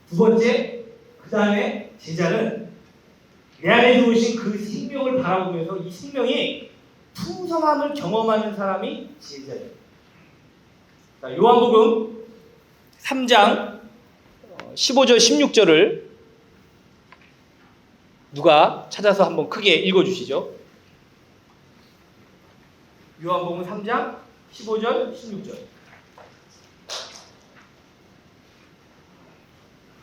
두 번째, 그 다음에 제자는 내 안에 들어오신 그 생명을 바라보면서 이 생명이 풍성함을 경험하는 사람이 제자예요. 자, 요한복음 3장 15절 16절을 누가 찾아서 한번 크게 읽어주시죠. 요한복음 3장 15절 16절.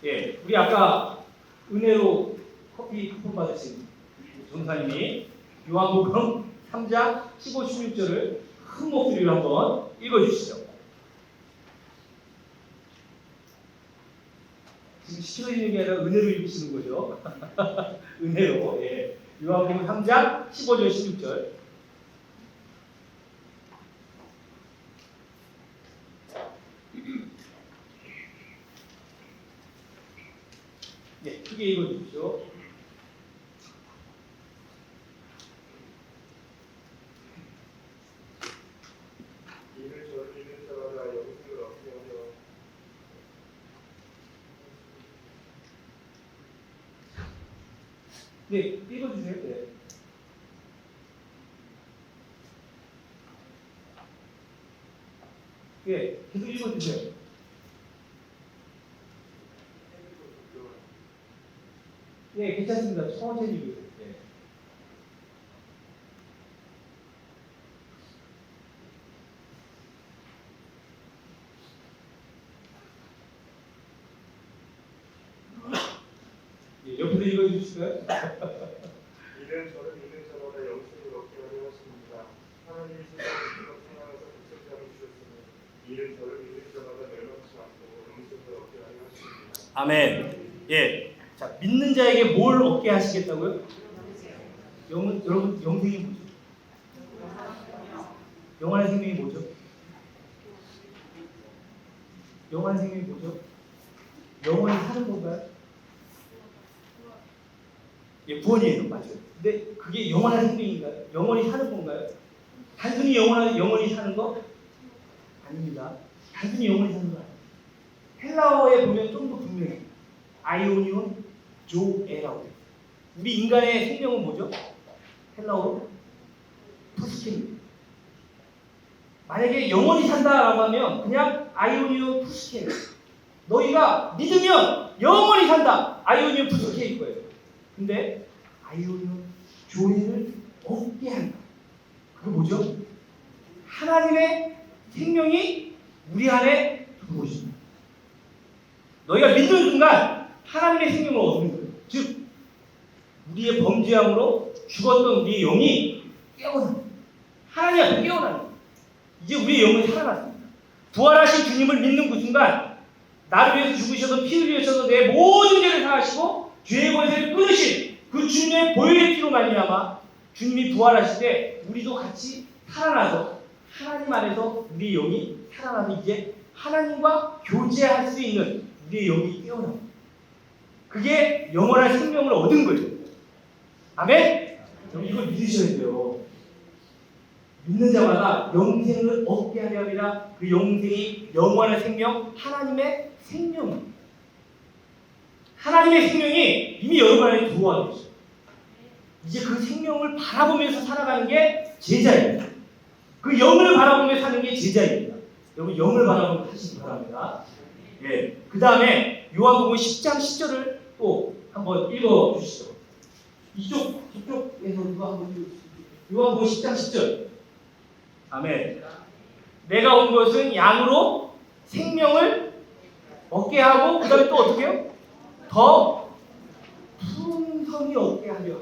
예, 우리 아까 은혜로 커피 쿠폰 받으신 전사님이 요한복음 3장 15, 16절을 큰 목소리로 한번 읽어주시죠. 지금 시켜드리는 게 아니라 은혜로 읽으시는 거죠. 은혜로. 예. 요한복음 3장 15절 16절. 네, 크게 읽어주십시오. 이를 저를 믿는 자마다 영생을 얻게 하며 네, 읽어주세요. 네. 네, 계속 읽어주세요. 네, 괜찮습니다. 천천히 읽으세요. 네. 네, 옆에서 읽어주실까요? 이는 저를 믿는 자마다 영생을 얻게 하려 하십니다. 하나님이 세상을 사랑하사 독생자를 주셨으니 이는 저를 믿는 자마다 멸망치 않고 영생을 얻게 하려 하십니다. 아멘. 예. 자, 믿는 자에게 뭘 얻게 하시겠다고요? 여러분, 영생이 뭐죠? 영원한 생명이 뭐죠? 영원한 생명이 뭐죠? 영원히 사는 건가요? 예, 구원이에요. 맞아요. 근데 그게 영원한 생명인가요? 영원히 사는 건가요? 단순히 영원히 사는 거? 아닙니다. 단순히 영원히 사는 거 아니에요. 헬라어에 보면 좀 더 분명해요. 아이오니온 조에라고 돼요. 우리 인간의 생명은 뭐죠? 헬라어로 푸스케입니다. 만약에 영원히 산다라고 하면 그냥 아이오니온 푸스케예요. 너희가 믿으면 영원히 산다. 아이오니온 푸스케일 거예요. 근데 아이오니온 조에를 얻게 한다. 그게 뭐죠? 하나님의 생명이 우리 안에 들어오십니다. 너희가 믿는 순간 하나님의 생명을 얻는 거예요. 즉 우리의 범죄함으로 죽었던 우리의 영이 깨어납니다. 하나님 앞에 깨어납니다. 이제 우리의 영은 살아났습니다. 부활하신 주님을 믿는 그 순간 나를 위해서 죽으셔서 피 흘리셔서 내 모든 죄를 사하시고 죄의 권세를 끊으신 그 주님의 보혈의 피로 말미암아 주님이 부활하실 때 우리도 같이 살아나서 하나님 안에서 우리의 영이 살아나서 이제 하나님과 교제할 수 있는 우리의 영이 깨어납니다. 그게 영원한 생명을 얻은 거죠. 아멘? 여러분 이걸 믿으셔야 돼요. 믿는 자마다 영생을 얻게 하려 함이라. 그 영생이 영원한 생명, 하나님의 생명입니다. 하나님의 생명이 이미 여러분 안에 들어와 계셔요. 이제 그 생명을 바라보면서 살아가는 게 제자입니다. 그 영을 바라보며 사는 게 제자입니다. 여러분 영을 바라보며 사시기 바랍니다. 예. 그 다음에 요한복음 10장 10절을 또 한번 읽어 주시죠. 이쪽에서 누가 한번 읽어주시죠. 요한복음 10장 10절. 아멘. 내가 온 것은 양으로 생명을 얻게 하고 그 다음에 또 어떻게 해요? 더 풍성히 얻게 하려 합니다.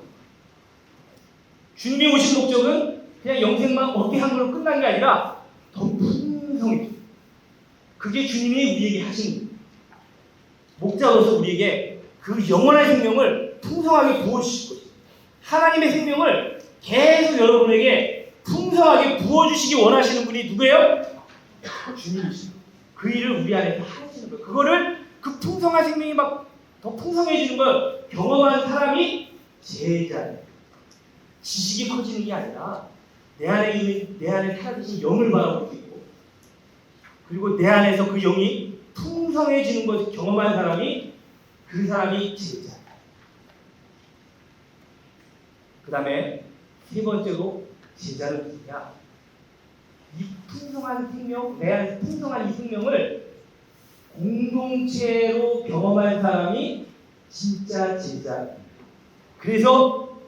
주님이 오신 목적은 그냥 영생만 얻게 하는 걸로 끝난 게 아니라 더 풍성히. 그게 주님이 우리에게 하신 목자로서 우리에게 그 영원한 생명을 풍성하게 부어주실 것입니다. 하나님의 생명을 계속 여러분에게 풍성하게 부어주시기 원하시는 분이 누구예요? 주님이십니다. 그 일을 우리 안에서 하시는 거예요. 그거를 그 풍성한 생명이 막 더 풍성해지는 걸 경험한 사람이 제자예요. 지식이 커지는 게 아니라 내 안에 살아계신 영을 바라보고 있고, 그리고 내 안에서 그 영이 풍성해지는 것을 경험한 사람이 그 사람이 제자예요. 그 다음에 세 번째로 제자는 누구냐? 이 풍성한 생명, 내 안에 풍성한 이 생명을 공동체로 경험한 사람이 진짜 제자입니다. 그래서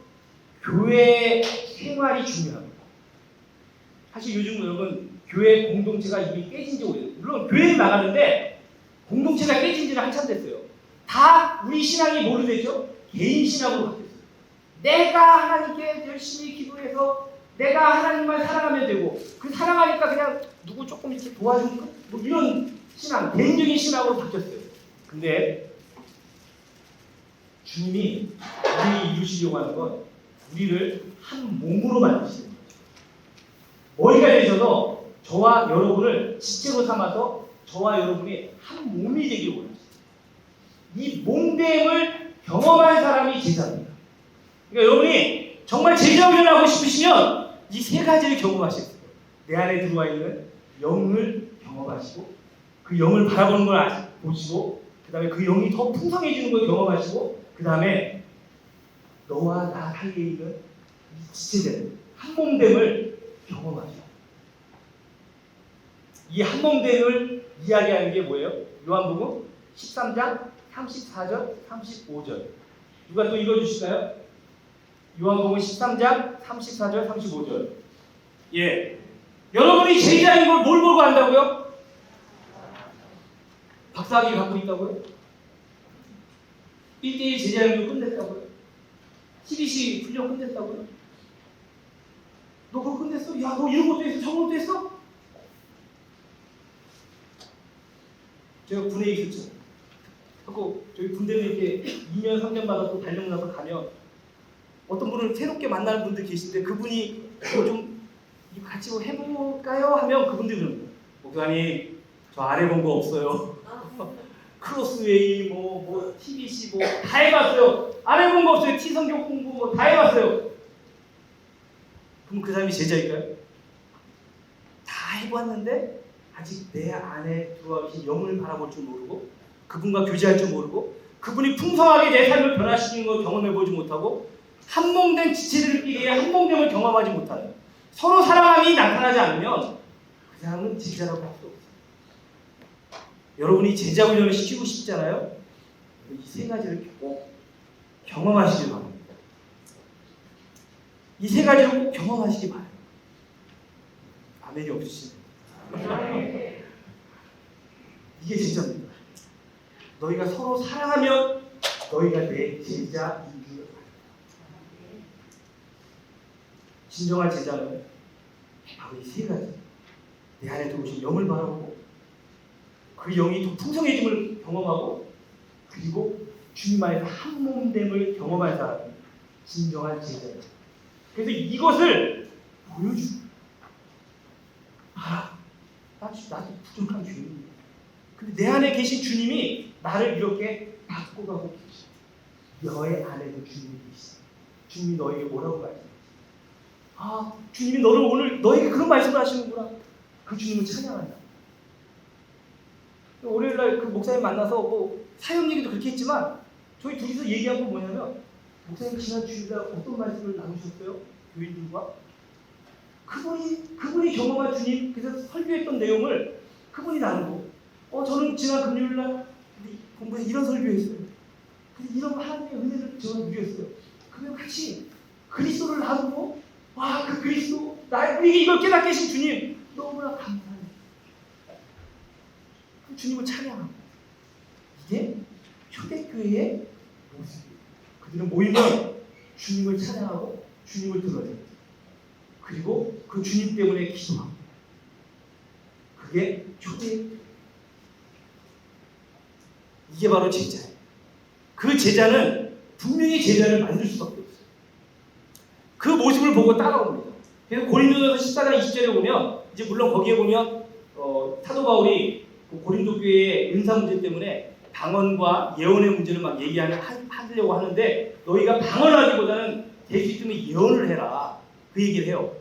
교회 생활이 중요합니다. 사실 요즘 여러분 교회 공동체가 이미 깨진 지 오래됐어요. 물론 교회에 나가는데 공동체가 깨진 지는 한참 됐어요. 다 우리 신앙이 뭐로 됐죠? 개인 신앙으로 바뀌었어요. 내가 하나님께 열심히 기도해서 내가 하나님만 사랑하면 되고, 그 사랑하니까 그냥 누구 조금 이렇게 도와주는 뭐 이런 신앙, 개인적인 신앙으로 바뀌었어요. 근데 주님이 우리 이루시려고 하는 건 우리를 한 몸으로 만드시는 거예요. 머리가 되셔서 저와 여러분을 지체로 삼아서 저와 여러분이 한 몸이 되기를 원하시죠. 이 몸됨을 경험한 사람이 제자입니다. 그러니까 여러분이 정말 제자 훈련하고 싶으시면 이 세 가지를 경험하셔야 돼요. 내 안에 들어와 있는 영을 경험하시고, 그 영을 바라보는 걸 보시고, 그 다음에 그 영이 더 풍성해지는 걸 경험하시고, 그 다음에 너와 나 사이에 있는 이 지체된 한 몸됨을 경험하죠. 이 한 몸됨을 이야기하는 게 뭐예요? 요한복음 13장 34절 35절. 누가 또 읽어주실까요? 요한복음 13장 34절 35절. 예, 여러분이 제자인 걸 뭘 보고 안다고요? 박사학위 갖고 있다고요? 1대1 제자연구 끝냈다고요? TBC 훈련 끝냈다고요? 너 그거 끝냈어? 야, 너 이런 것도 했어? 저런 것도 했어? 제가 군에 있었죠. 하고 저희 군대는 이렇게 2년 3년마다 또 발령 나서 가면 어떤 분을 새롭게 만나는 분들 계신데, 그분이 이거 좀 이거 같이 뭐 해볼까요? 하면 그분들이 그러는 거예요. 목사님, 저 안 해본 거 없어요. 크로스웨이, 뭐 TBC 뭐 다 해봤어요. 안 해본 거 없어요. T성경 공부 뭐 다 해봤어요. 그럼 그 사람이 제자일까요? 다 해봤는데 아직 내 안에 들어와 계신 영을 바라볼 줄 모르고, 그분과 교제할 줄 모르고, 그분이 풍성하게 내 삶을 변화시키는 걸 경험해보지 못하고, 한몸된 지체들끼리 한몸됨을 경험하지 못하는, 서로 사랑함이 나타나지 않으면 그 사람은 제자라고 할 수 없어요. 여러분이 제자 훈련을 시키고 싶잖아요. 이 세 가지를 꼭 경험하시길 바랍니다. 이 세 가지를 꼭 경험하시기 바랍니다. 아멘이 없으시네요. 이게 제자입니다. 너희가 서로 사랑하면 너희가 내 제자인 줄 알아요. 진정한 제자는 바로 이 세 가지. 내 안에 들어오신 영을 바라보고, 그 영이 더 풍성해짐을 경험하고, 그리고 주님 안에서 한 몸됨을 경험한 사람이 진정한 제자예요. 그래서 이것을 보여주고, 나도 부족한 주님이에요. 근데 내 안에 계신 주님이 나를 이렇게 바꿔가고 계시죠. 너의 안에도 주님이 계시죠. 주님이 너에게 뭐라고 말씀하시죠? 주님이 너를 오늘 너에게 그런 말씀을 하시는구나. 그 주님을 찬양한다. 월요일날 그 목사님 만나서 뭐 사역 얘기도 그렇게 했지만, 저희 둘이서 얘기한 건 뭐냐면, 목사님 지난 주일날 어떤 말씀을 나누셨어요? 교인들과 그분이 경험한 주님, 그래서 설교했던 내용을 그분이 나누고, 저는 지난 금요일날 공부해서 이런 설교했어요. 근데 이런 하나님의 은혜를 제가 누렸어요. 그러면 같이 그리스도를 나누고, 그 그리스도, 우리에게 이걸 깨닫게 하신 주님 너무나 감사해요. 주님을 찬양하고. 이게 초대교회의 모습이에요. 그들은 모이면 주님을 찬양하고 주님을 드러내요. 그리고 그 주님 때문에 기도하고. 그게 초대교회. 이게 바로 제자예요. 그 제자는 분명히 제자를 만들 수밖에 없어요. 그 모습을 보고 따라옵니다. 그래서 고린도전서 14장 20절에 보면 이제 물론 거기에 보면 사도 바울이 그 고린도 교회의 은사 문제 때문에 방언과 예언의 문제를 막 하려고 하는데 너희가 방언하기보다는 될 수 있으면 예언을 해라. 그 얘기를 해요.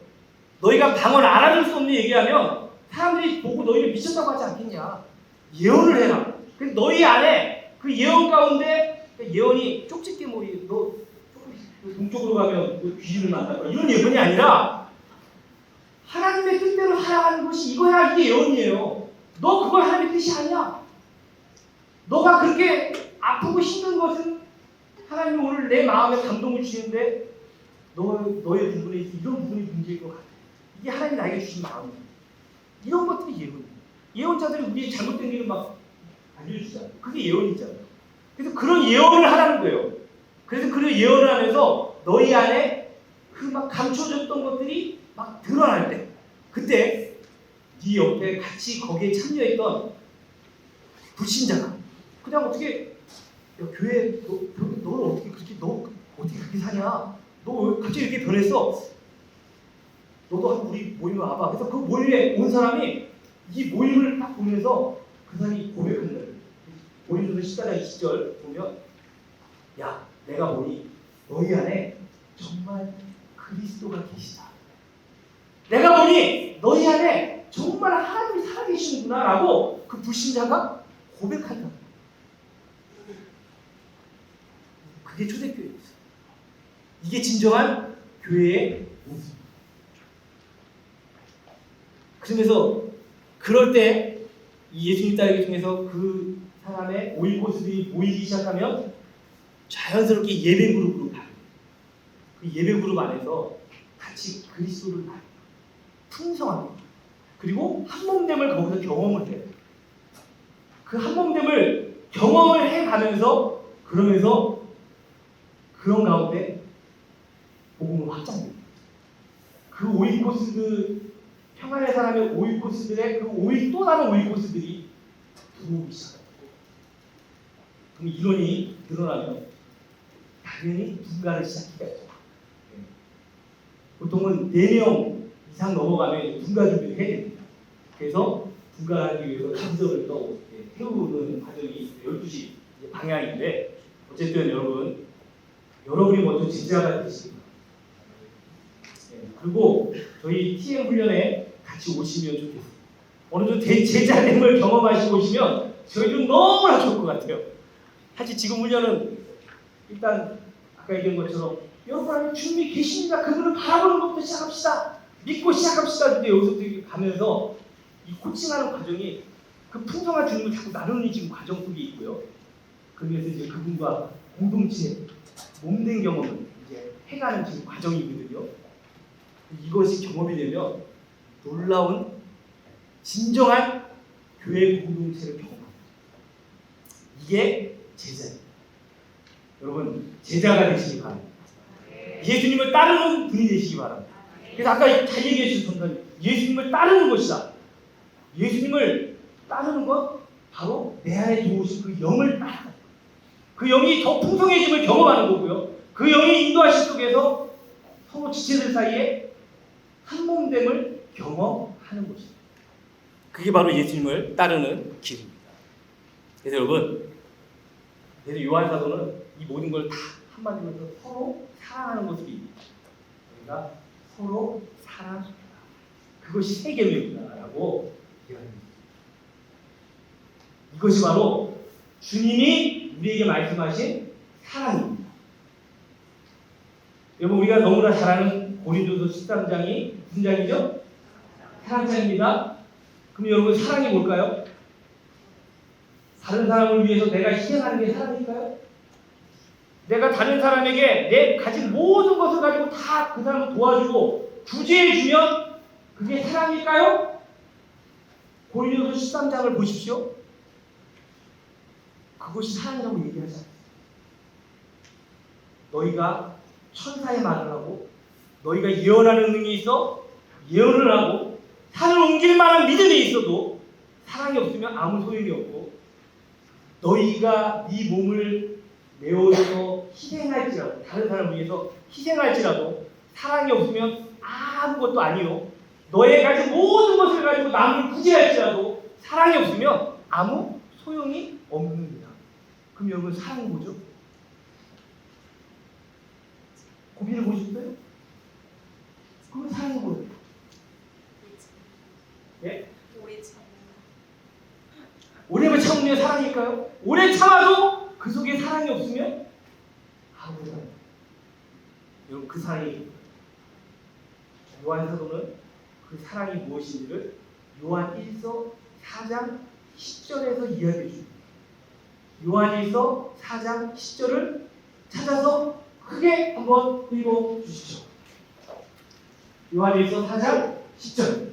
너희가 방언 알아들 수 없는 얘기하면 사람들이 보고 너희를 미쳤다고 하지 않겠냐. 예언을 해라. 그래서 너희 안에 그 예언 가운데 예언이 쪽집게 너 조금 동쪽으로 가면 귀신을 만날 거야. 이런 예언이 아니라 하나님의 뜻대로 살아가는 것이 이거야. 이게 예언이에요. 너 그걸 하나님의 뜻이 아니야. 너가 그렇게 아프고 힘든 것은 하나님이 오늘 내 마음에 감동을 주시는데 너의 부분에 있어 이런 부분이 문제일 것 같아. 이게 하나님이 나에게 주신 마음이야. 이런 것들이 예언이에요. 예언자들이 우리의 잘못된 일을 막 알려주잖아요. 그게 예언이잖아요. 그래서 그런 예언을 하라는 거예요. 그래서 그런 예언을 하면서 너희 안에 그 막 감춰졌던 것들이 막 드러날 때, 그때 네 옆에 같이 거기에 참여했던 불신자가 그냥 어떻게 야, 교회 너는 어떻게 그렇게 사냐? 너 왜 갑자기 이렇게 변했어? 너도 우리 모임에 와봐. 그래서 그 모임에 온 사람이 이 모임을 딱 보면서 그 사람이 고백하는 거예요. 고린도서 14장 20절 보면 야 내가 보니 너희 안에 정말 그리스도가 계시다. 내가 보니 너희 안에 정말 하나님이 살아계시는구나 라고 그 불신자가 고백한다. 그게 초대교회였어요. 이게 진정한 교회의 모습. 그러면서 그럴 때 이 예수님 따르기 중에서 그 사람의 오이고스들이 모이기 시작하면 자연스럽게 예배 그룹으로 가요. 그 예배 그룹 안에서 같이 그리스도를 봐요. 풍성합니다. 그리고 한몸됨을 거기서 경험을 해요. 그 한몸됨을 경험을 해가면서 그러면서 그런 가운데 복음은 확장됩니다. 그 오이코스들 평안의 사람의 오이코스들의 그 또 다른 오이코스들이 들어오기 시작합니다. 그럼 이론이 드러나면 당연히 분가를 시작해야죠. 보통은 4명 이상 넘어가면 분가 준비를 해야 됩니다. 그래서 분가하기 위해서 감정을 또 태우는 과정이 12시 방향인데 어쨌든 여러분이 먼저 제자가 되십니다. 그리고 저희 TM 훈련에 같이 오시면 좋겠습니다. 어느 정도 제자됨을 경험하시고 오시면 저희도 너무나 좋을 것 같아요. 사실 지금 훈련은 일단 아까 얘기한 것처럼 여러분 안에 주님이 계십니다. 그분을 바라보는 것부터 시작합시다. 믿고 시작합시다. 근데 여기서 가면서 이 코칭하는 과정이 그 풍성한 주님을 자꾸 나누는 지금 과정 속에 있고요. 그래서 이제 그분과 공동체 몸된 경험을 이제 해가는 지금 과정이거든요. 이것이 경험이 되면 놀라운 진정한 교회 공동체를 경험합니다. 이게 제자예요. 여러분 제자가 되시기 바랍니다. 예수님을 따르는 분이 되시기 바랍니다. 그래서 아까 잘 얘기해 주신 전사님 예수님을 따르는 것이다. 예수님을 따르는 것 바로 내 안에 들어오신 그 영을 따르는 그 영이 더 풍성해짐을 경험하는 거고요. 그 영이 인도하신 속에서 서로 지체들 사이에 한몸됨을 경험하는 것입니다. 그게 바로 예수님을 따르는 길입니다. 그래서 여러분, 그래서 요한사도는 이 모든 걸 다 한마디로 해서 서로 사랑하는 모습입니다. 그러니까 서로 사랑하라. 그것이 세계명이다라고 얘기합니다. 이것이 바로 주님이 우리에게 말씀하신 사랑입니다. 여러분 우리가 너무나 잘 아는 고린도서 13장이 무슨 장이죠? 사랑장입니다. 그럼 여러분 사랑이 뭘까요? 다른 사람을 위해서 내가 희생하는 게 사랑일까요? 내가 다른 사람에게 내 가진 모든 것을 가지고 다 그 사람을 도와주고 구제해주면 그게 사랑일까요? 고린도서 13장을 보십시오. 그것이 사랑이라고 얘기하지 않습니다. 너희가 천사의 말을 하고 너희가 예언하는 능력이 있어 예언을 하고 산을 옮길 만한 믿음이 있어도 사랑이 없으면 아무 소용이 없고 너희가 네 몸을 내어줘서 희생할지라도 다른 사람을 위해서 희생할지라도 사랑이 없으면 아무것도 아니요. 너의 가진 모든 것을 가지고 남을 구제할지라도 사랑이 없으면 아무 소용이 없느니라. 그럼 여러분 사랑이 뭐죠? 고민해 보셨어요? 그건 사랑이 뭐예요? 예? 오래 참는 오래 참으면 사랑일까요? 오래 참아도 그 속에 사랑이 없으면 아무것도 아니에요. 여러분 그 사랑이 요한 사도는 그 사랑이 무엇인지를 요한 1서 4장 10절에서 이야기해 줍니다. 요한 1서 4장 10절을 찾아서 크게 한번 읽어 주십시오. 요한 1서 4장 10절.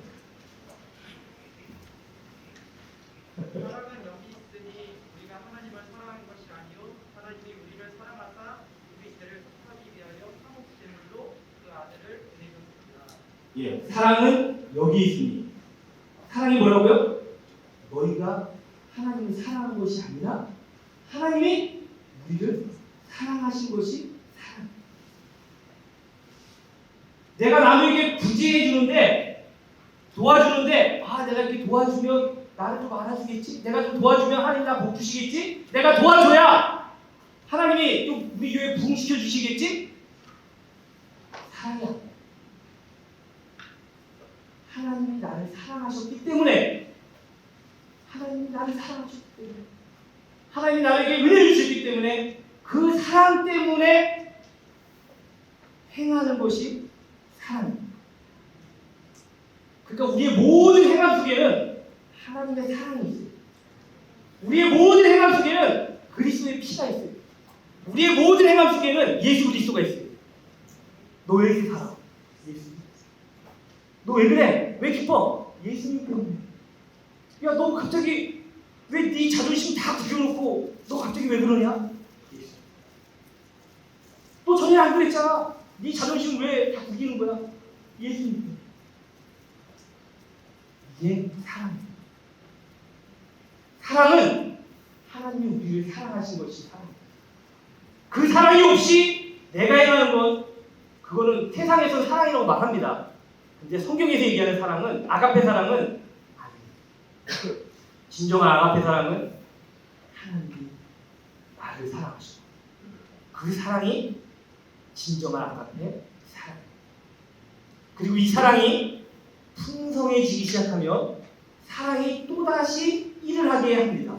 사랑은 여기 있으니 우리가 하나님을 사랑한 것이 아니요 하나님이 우리를 사랑하사 우리 죄를 속하기 위하여 한국 제물로 그 아들을 보내셨습니다. 예, 사랑은 여기 있으니. 사랑이 뭐라고요? 너희가 하나님을 사랑한 것이 아니라 하나님이 우리를 사랑하신 것이 사랑. 내가 남에게 구제해 주는데 도와주는데 내가 이렇게 도와주면 나를 좀 알아주겠지? 내가 좀 도와주면 하나님 나 복 주시겠지? 내가 도와줘야 하나님이 또 우리 교회 부흥시켜 주시겠지? 사랑이 아니야. 하나님이 나를 사랑하셨기 때문에 하나님이 나를 사랑하셨기 때문에 하나님이 나에게 은혜를 주셨기 때문에 그 사랑 때문에 행하는 것이 사랑입니다. 그러니까 우리의 모든 행함 속에는 하나님의 사랑이 있어요. 우리의 모든 행함 속에는 그리스도의 피가 있어요. 우리의 모든 행함 속에는 예수 그리스도가 있어요. 너 왜 이렇게 살아? 예수. 너 왜 그래? 왜 기뻐? 예수님 때문에. 야, 너 갑자기 왜 네 자존심 다 구겨놓고 너 갑자기 왜 그러냐? 예수. 너 전에 안 그랬잖아. 네 자존심 왜 다 구기는 거야? 예수님 때문에. 이게 사랑입니다. 사랑은 하나님이 우리를 사랑하신 것이 사랑입니다. 그 사랑이 없이 내가 행하는 것, 그거는 세상에서 사랑이라고 말합니다. 근데 성경에서 얘기하는 사랑은, 아가페 사랑은 아닙니다. 진정한 아가페 사랑은 하나님이 나를 사랑하시고 그 사랑이 진정한 아가페 사랑입니다. 그리고 이 사랑이 풍성해지기 시작하면 사랑이 또다시 일을 하게 합니다.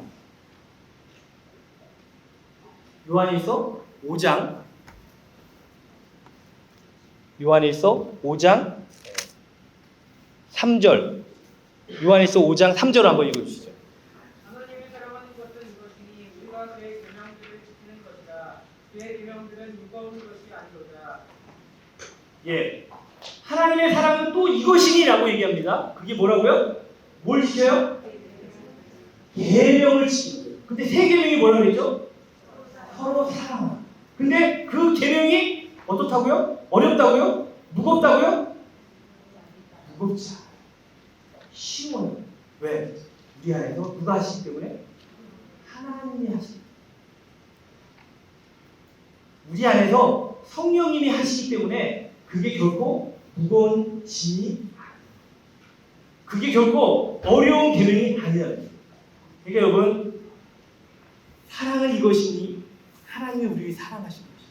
요한일서 5장 3절 요한일서 5장 3절 한번 읽어주시죠. 하나님을 사랑하는 것은 이것이니 우리가 그의 계명들을 지키는 것이다. 그의 계명들은 무거운 것이 아니로다. 예, 하나님의 사랑은 또 이것이니라고 얘기합니다. 그게 뭐라고요? 뭘 지켜요? 계명을 지키는 거예요. 근데 세 계명이 뭐라고 그랬죠? 서로 사랑하라. 근데 그 계명이 어떻다고요? 어렵다고요? 무겁다고요? 무겁지 않아요. 쉬워요. 왜? 우리 안에서 누가 하시기 때문에? 하나님이 하시기 때문에. 우리 안에서 성령님이 하시기 때문에 그게 결코 무거운 짐이 아니에요. 그게 결코 어려운 계명이 아니라는. 그러니까 여러분, 사랑은 이것이니 하나님이 우리를 사랑하신 것이죠.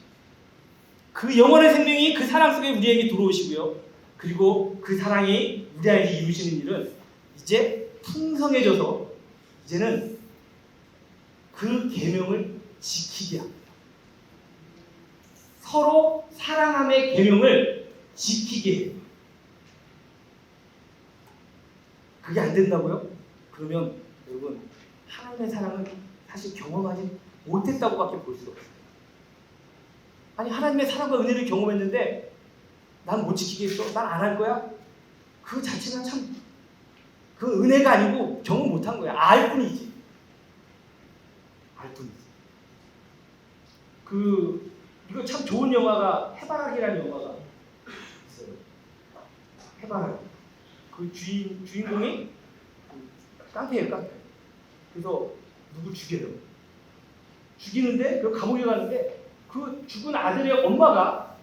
그 영원한 생명이 그 사랑 속에 우리에게 들어오시고요. 그리고 그 사랑이 우리 안에서 이루시는 일은 이제 풍성해져서 이제는 그 계명을 지키게 합니다. 서로 사랑함의 계명을 지키게 해요. 그게 안 된다고요? 그러면 여러분, 하나님의 사랑은 사실 경험하지 못했다고밖에 볼 수 없어요. 아니, 하나님의 사랑과 은혜를 경험했는데 난 못 지키겠어? 난 안 할 거야? 그 자체가 참 그 은혜가 아니고 경험 못한 거야. 알 뿐이지. 알 뿐이지. 이거 참 좋은 영화가 해바라기라는 영화가 있어요. 해바라기. 그 주인공이 깡패예요, 깡패. 그래서 누구 죽여요. 죽이는데 그 감옥에 가는데 그 죽은 아들의 엄마가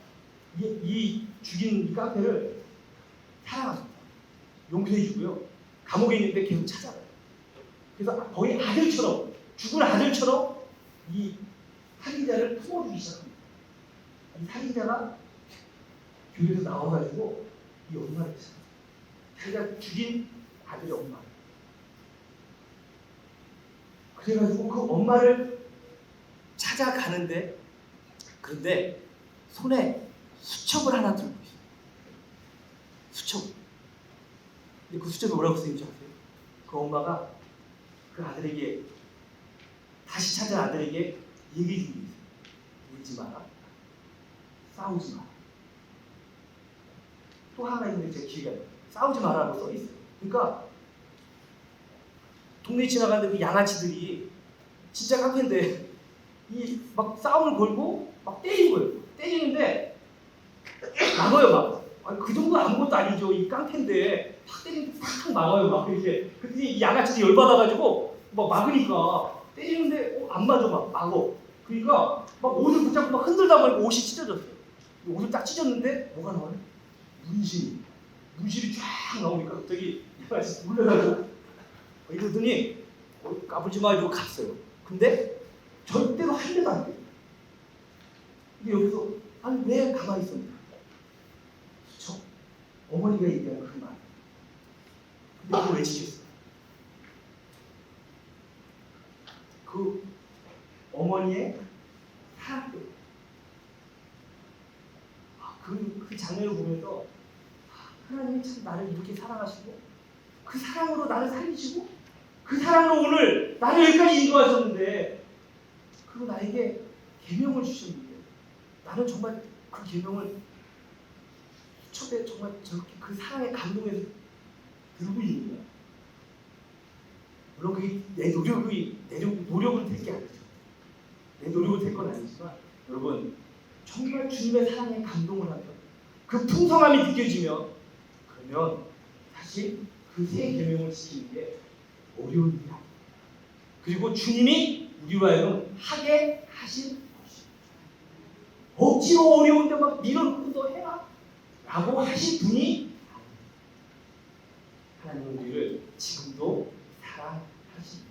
이 죽인 이 깡패를 사랑합니다. 용서해주고요. 감옥에 있는데 계속 찾아가요. 그래서 거의 아들처럼 죽은 아들처럼 이 살인자를 품어주기 시작합니다. 이 살인자가 교회에서 나와가지고 이 엄마를 찾아요. 자기가 죽인 아들의 엄마. 그래가지고 그 엄마를 찾아가는데 그런데 손에 수첩을 하나 들고 있어요. 수첩. 근데 그 수첩이 뭐라고 쓰인 줄 아세요? 그 엄마가 그 아들에게 다시 찾은 아들에게 얘기 중에 있어요. 울지 마라. 싸우지 마라. 또 하나 있는데 제 기회가 나요. 싸우지 마라고 써 있어요. 그러니까 동네 지나가는데 그 양아치들이 진짜 깡패인데 이 막 싸움을 걸고 막 때리는 거예요. 때리는데 막아요 막. 아니, 그 정도는 아무것도 아니죠. 이 깡패인데 탁 때리는데 탁 막아요 막 이렇게. 근데 이 양아치들이 열받아가지고 막 막으니까 때리는데 안 맞아 막 막어. 그러니까 막 옷을 붙잡고 막 흔들다 보니까 옷이 찢어졌어요. 옷을 딱 찢었는데 뭐가 나와요? 문신이 쫙 나오니까 갑자기 양아치 놀라가지고 이러더니 까불지 마 이러고 갔어요. 근데 절대로 한 대도 안 돼요. 근데 여기서 아니 왜 가만히 있었냐? 그쵸? 어머니가 얘기한 그 말. 근데 그걸 왜 지켰어요? 그 어머니의 사랑 때문에. 그 장면을 보면서 하나님이 참 나를 이렇게 사랑하시고 그 사랑으로 나를 살리시고 그 사랑으로 오늘 나를 여기까지 인도하셨는데 그리고 나에게 계명을 주셨는데 나는 정말 그 계명을 수첩에 정말 저렇게 그 사랑의 감동에서 들고 있는 거야. 물론 그게 내 노력을 될 게 아니죠. 내 노력을 될 건 아니지만 여러분 정말 주님의 사랑에 감동을 하면 그 풍성함이 느껴지면 그러면 사실 그 새 계명을 지키는 게 어려운 일이 아니에요. 그리고 주님이 우리로 하여금 하게 하신 것입니다. 억지로 어려운데 막 밀어놓고 너 해라 라고 하신 분이 하나님은 우리를 지금도 사랑하십니다.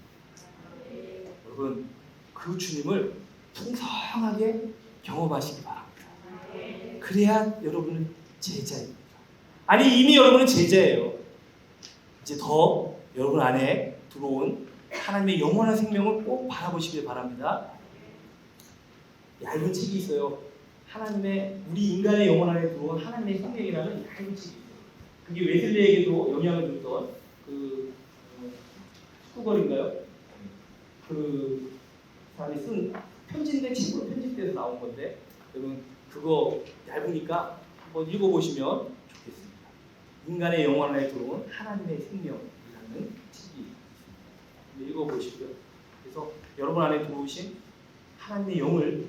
여러분 그 주님을 풍성하게 경험하시기 바랍니다. 그래야 여러분은 제자입니다. 아니 이미 여러분은 제자예요. 이제 더 여러분 안에 들어온 하나님의 영원한 생명을 꼭 바라보시길 바랍니다. 얇은 책이 있어요. 우리 인간의 영혼 안에 들어온 하나님의 생명이라는 얇은 책이 있어요. 그게 웨슬리에게도 영향을 줬던 그 스쿠걸인가요? 그 사람이 쓴 편지인데 책으로 편집돼서 나온 건데 여러분 그거 얇으니까 한번 읽어보시면 좋겠습니다. 인간의 영혼 안에 들어온 하나님의 생명이라는 책이 있습니다. 읽어보시고요. 그래서 여러분 안에 들어오신 하나님의 영을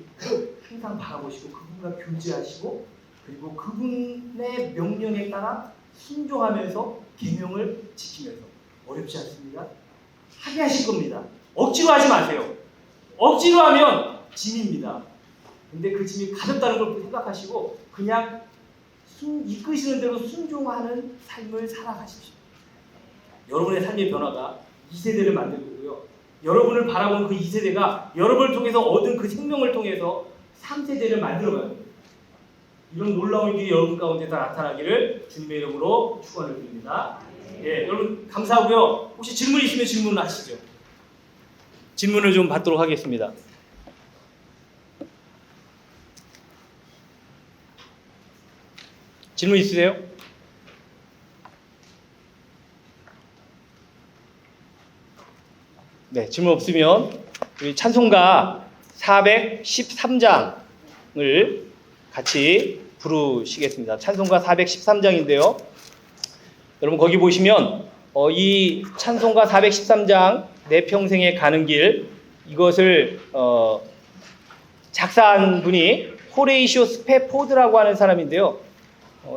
항상 바라보시고 그분과 교제하시고 그리고 그분의 명령에 따라 순종하면서 계명을 지키면서 어렵지 않습니다. 하게 하실 겁니다. 억지로 하지 마세요. 억지로 하면 짐입니다. 근데 그 짐이 가볍다는 걸 생각하시고 그냥 이끄시는 대로 순종하는 삶을 살아가십시오. 여러분의 삶의 변화가 2세대를 만들 거고요. 여러분을 바라보는 그 2세대가 여러분을 통해서 얻은 그 생명을 통해서 3세대를 만들어가는 거예요. 이런 놀라운 일이 여러분 가운데 다 나타나기를 주님의 이름으로 축원을 드립니다. 예, 여러분 감사하고요. 혹시 질문 있으면 질문을 하시죠. 질문을 좀 받도록 하겠습니다. 질문 있으세요? 네, 질문 없으면 우리 찬송가 413장을 같이 부르시겠습니다. 찬송가 413장인데요. 여러분 거기 보시면 이 찬송가 413장 내 평생에 가는 길 이것을 작사한 분이 호레이시오 스페포드라고 하는 사람인데요.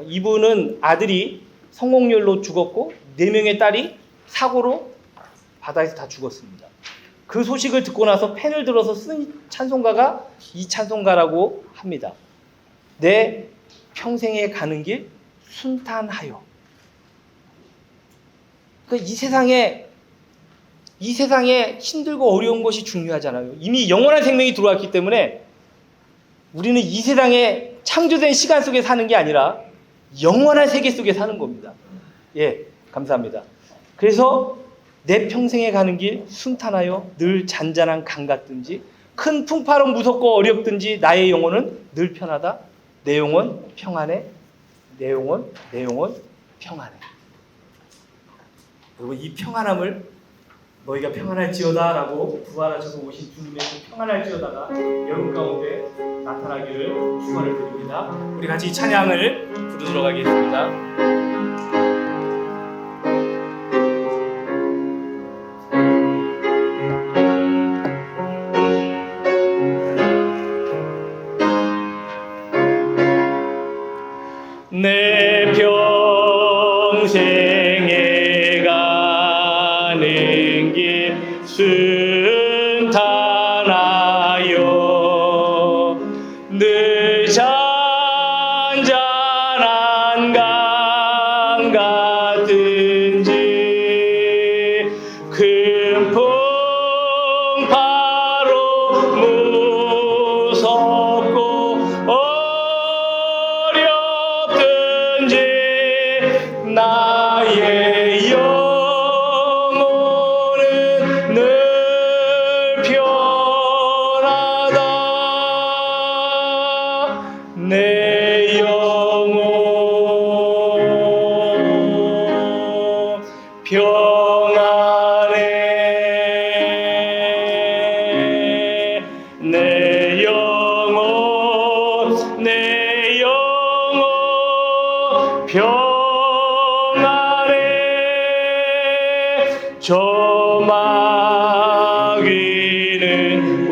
이분은 아들이 성공률로 죽었고 4명의 딸이 사고로 바다에서 다 죽었습니다. 그 소식을 듣고 나서 펜을 들어서 쓴 찬송가가 이 찬송가라고 합니다. 내 평생에 가는 길 순탄하여. 그러니까 이 세상에 힘들고 어려운 것이 중요하잖아요. 이미 영원한 생명이 들어왔기 때문에 우리는 이 세상에 창조된 시간 속에 사는 게 아니라 영원한 세계 속에 사는 겁니다. 예, 감사합니다. 그래서 내 평생에 가는 길 순탄하여 늘 잔잔한 강 같든지 큰 풍파로 무섭고 어렵든지 나의 영혼은 늘 편하다. 내 영혼 평안해. 내 영혼 평안해. 그리고 이 평안함을 너희가 평안할지어다 라고 부활하셔서 오신 주님의 그 평안할지어다가 여러분 가운데 나타나기를 축원을 드립니다. 우리 같이 이 찬양을 부르도록 하겠습니다. 내 평생에 가는 길 순탄하여 늘 잔잔한 강 같든지 큰 풍파로 무섭고 나의 영혼은 늘 편하다. 내 영혼 평안해. 내 영혼 평안해. 저 마귀는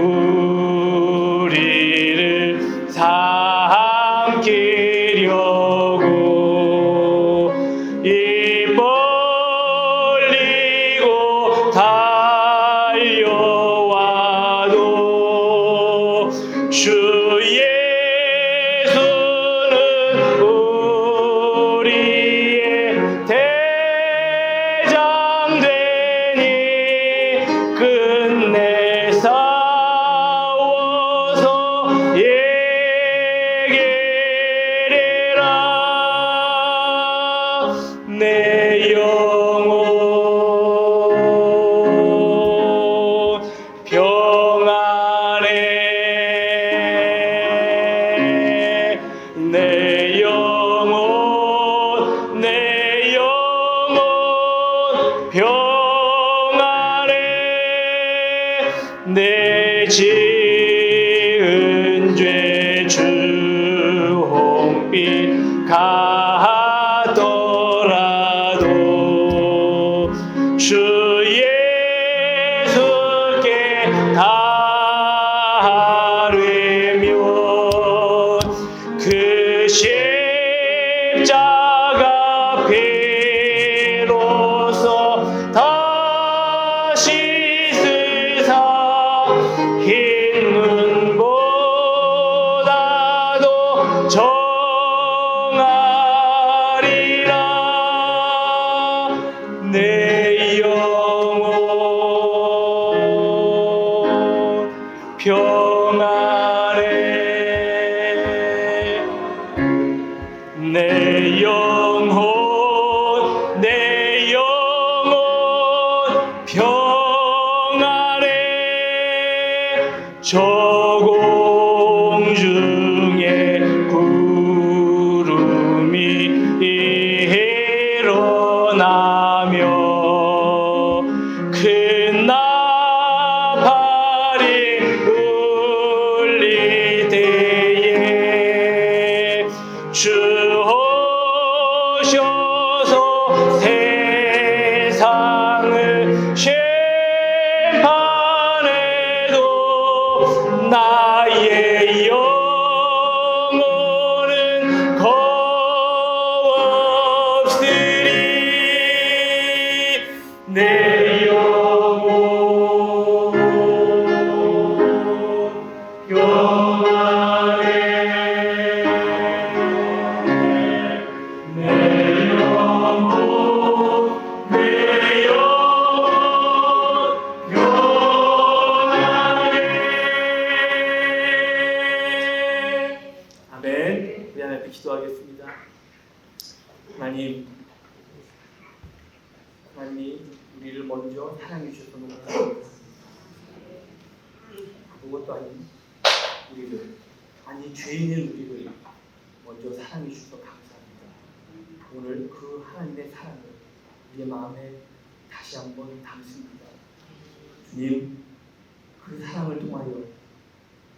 우리를 삼키려고 입 벌리고 달려와도 주 예수는 우리의 대장 되니 끝내 싸워서 예게래라. 내 영혼 평안해. 내 영혼 평안해. 내 지은 죄 주홍빛 같더라도 주 예수께 다르며 그 십자가 피로써 다시 쓰사 흰 눈보다도 정하리라. 내 영혼 평안해. 내 영혼 평안해. 저 공중의 기도하겠습니다. 하나님이 우리를 먼저 사랑해 주셔서 너무 감사합니다. 그것도 아닌 우리를, 아니 죄인인 우리를 먼저 사랑해 주셔서 감사합니다. 오늘 그 하나님의 사랑을 우리의 마음에 다시 한번 담습니다. 주님, 그 사랑을 통하여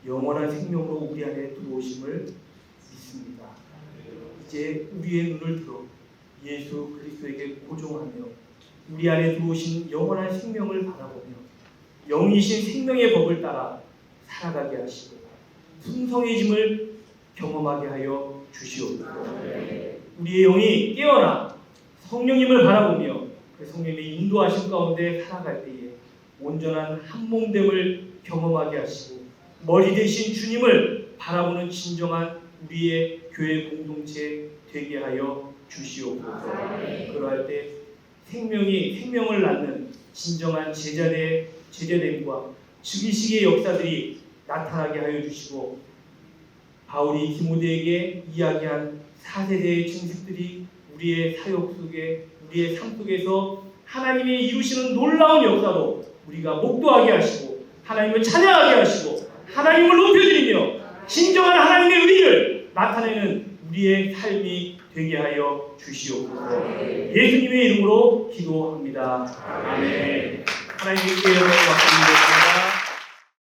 영원한 생명으로 우리 안에 들어오심을 믿습니다. 이제 우리의 눈을 들어 예수 그리스도에게 고종하며 우리 안에 들어오신 영원한 생명을 바라보며 영이신 생명의 법을 따라 살아가게 하시고 풍성해짐을 경험하게 하여 주시옵소서. 우리의 영이 깨어나 성령님을 바라보며 그 성령님의 인도하심 가운데 살아갈 때에 온전한 한몸됨을 경험하게 하시고 머리 대신 주님을 바라보는 진정한 우리의 교회 공동체 되게 하여 주시옵소서. 그러할 때 생명을 낳는 진정한 제자됨과 즉위식의 역사들이 나타나게 하여 주시고 바울이 디모데에게 이야기한 4세대의 증식들이 우리의 사역 속에, 우리의 삶 속에서 하나님이 이루시는 놀라운 역사로 우리가 목도하게 하시고 하나님을 찬양하게 하시고 하나님을 높여드리며 진정한 하나님의 의를 나타내는 우리의 삶이 되게 하여 주시옵소서. 예수님의 이름으로 기도합니다. 아멘. 하나님께 영광을 받습니다.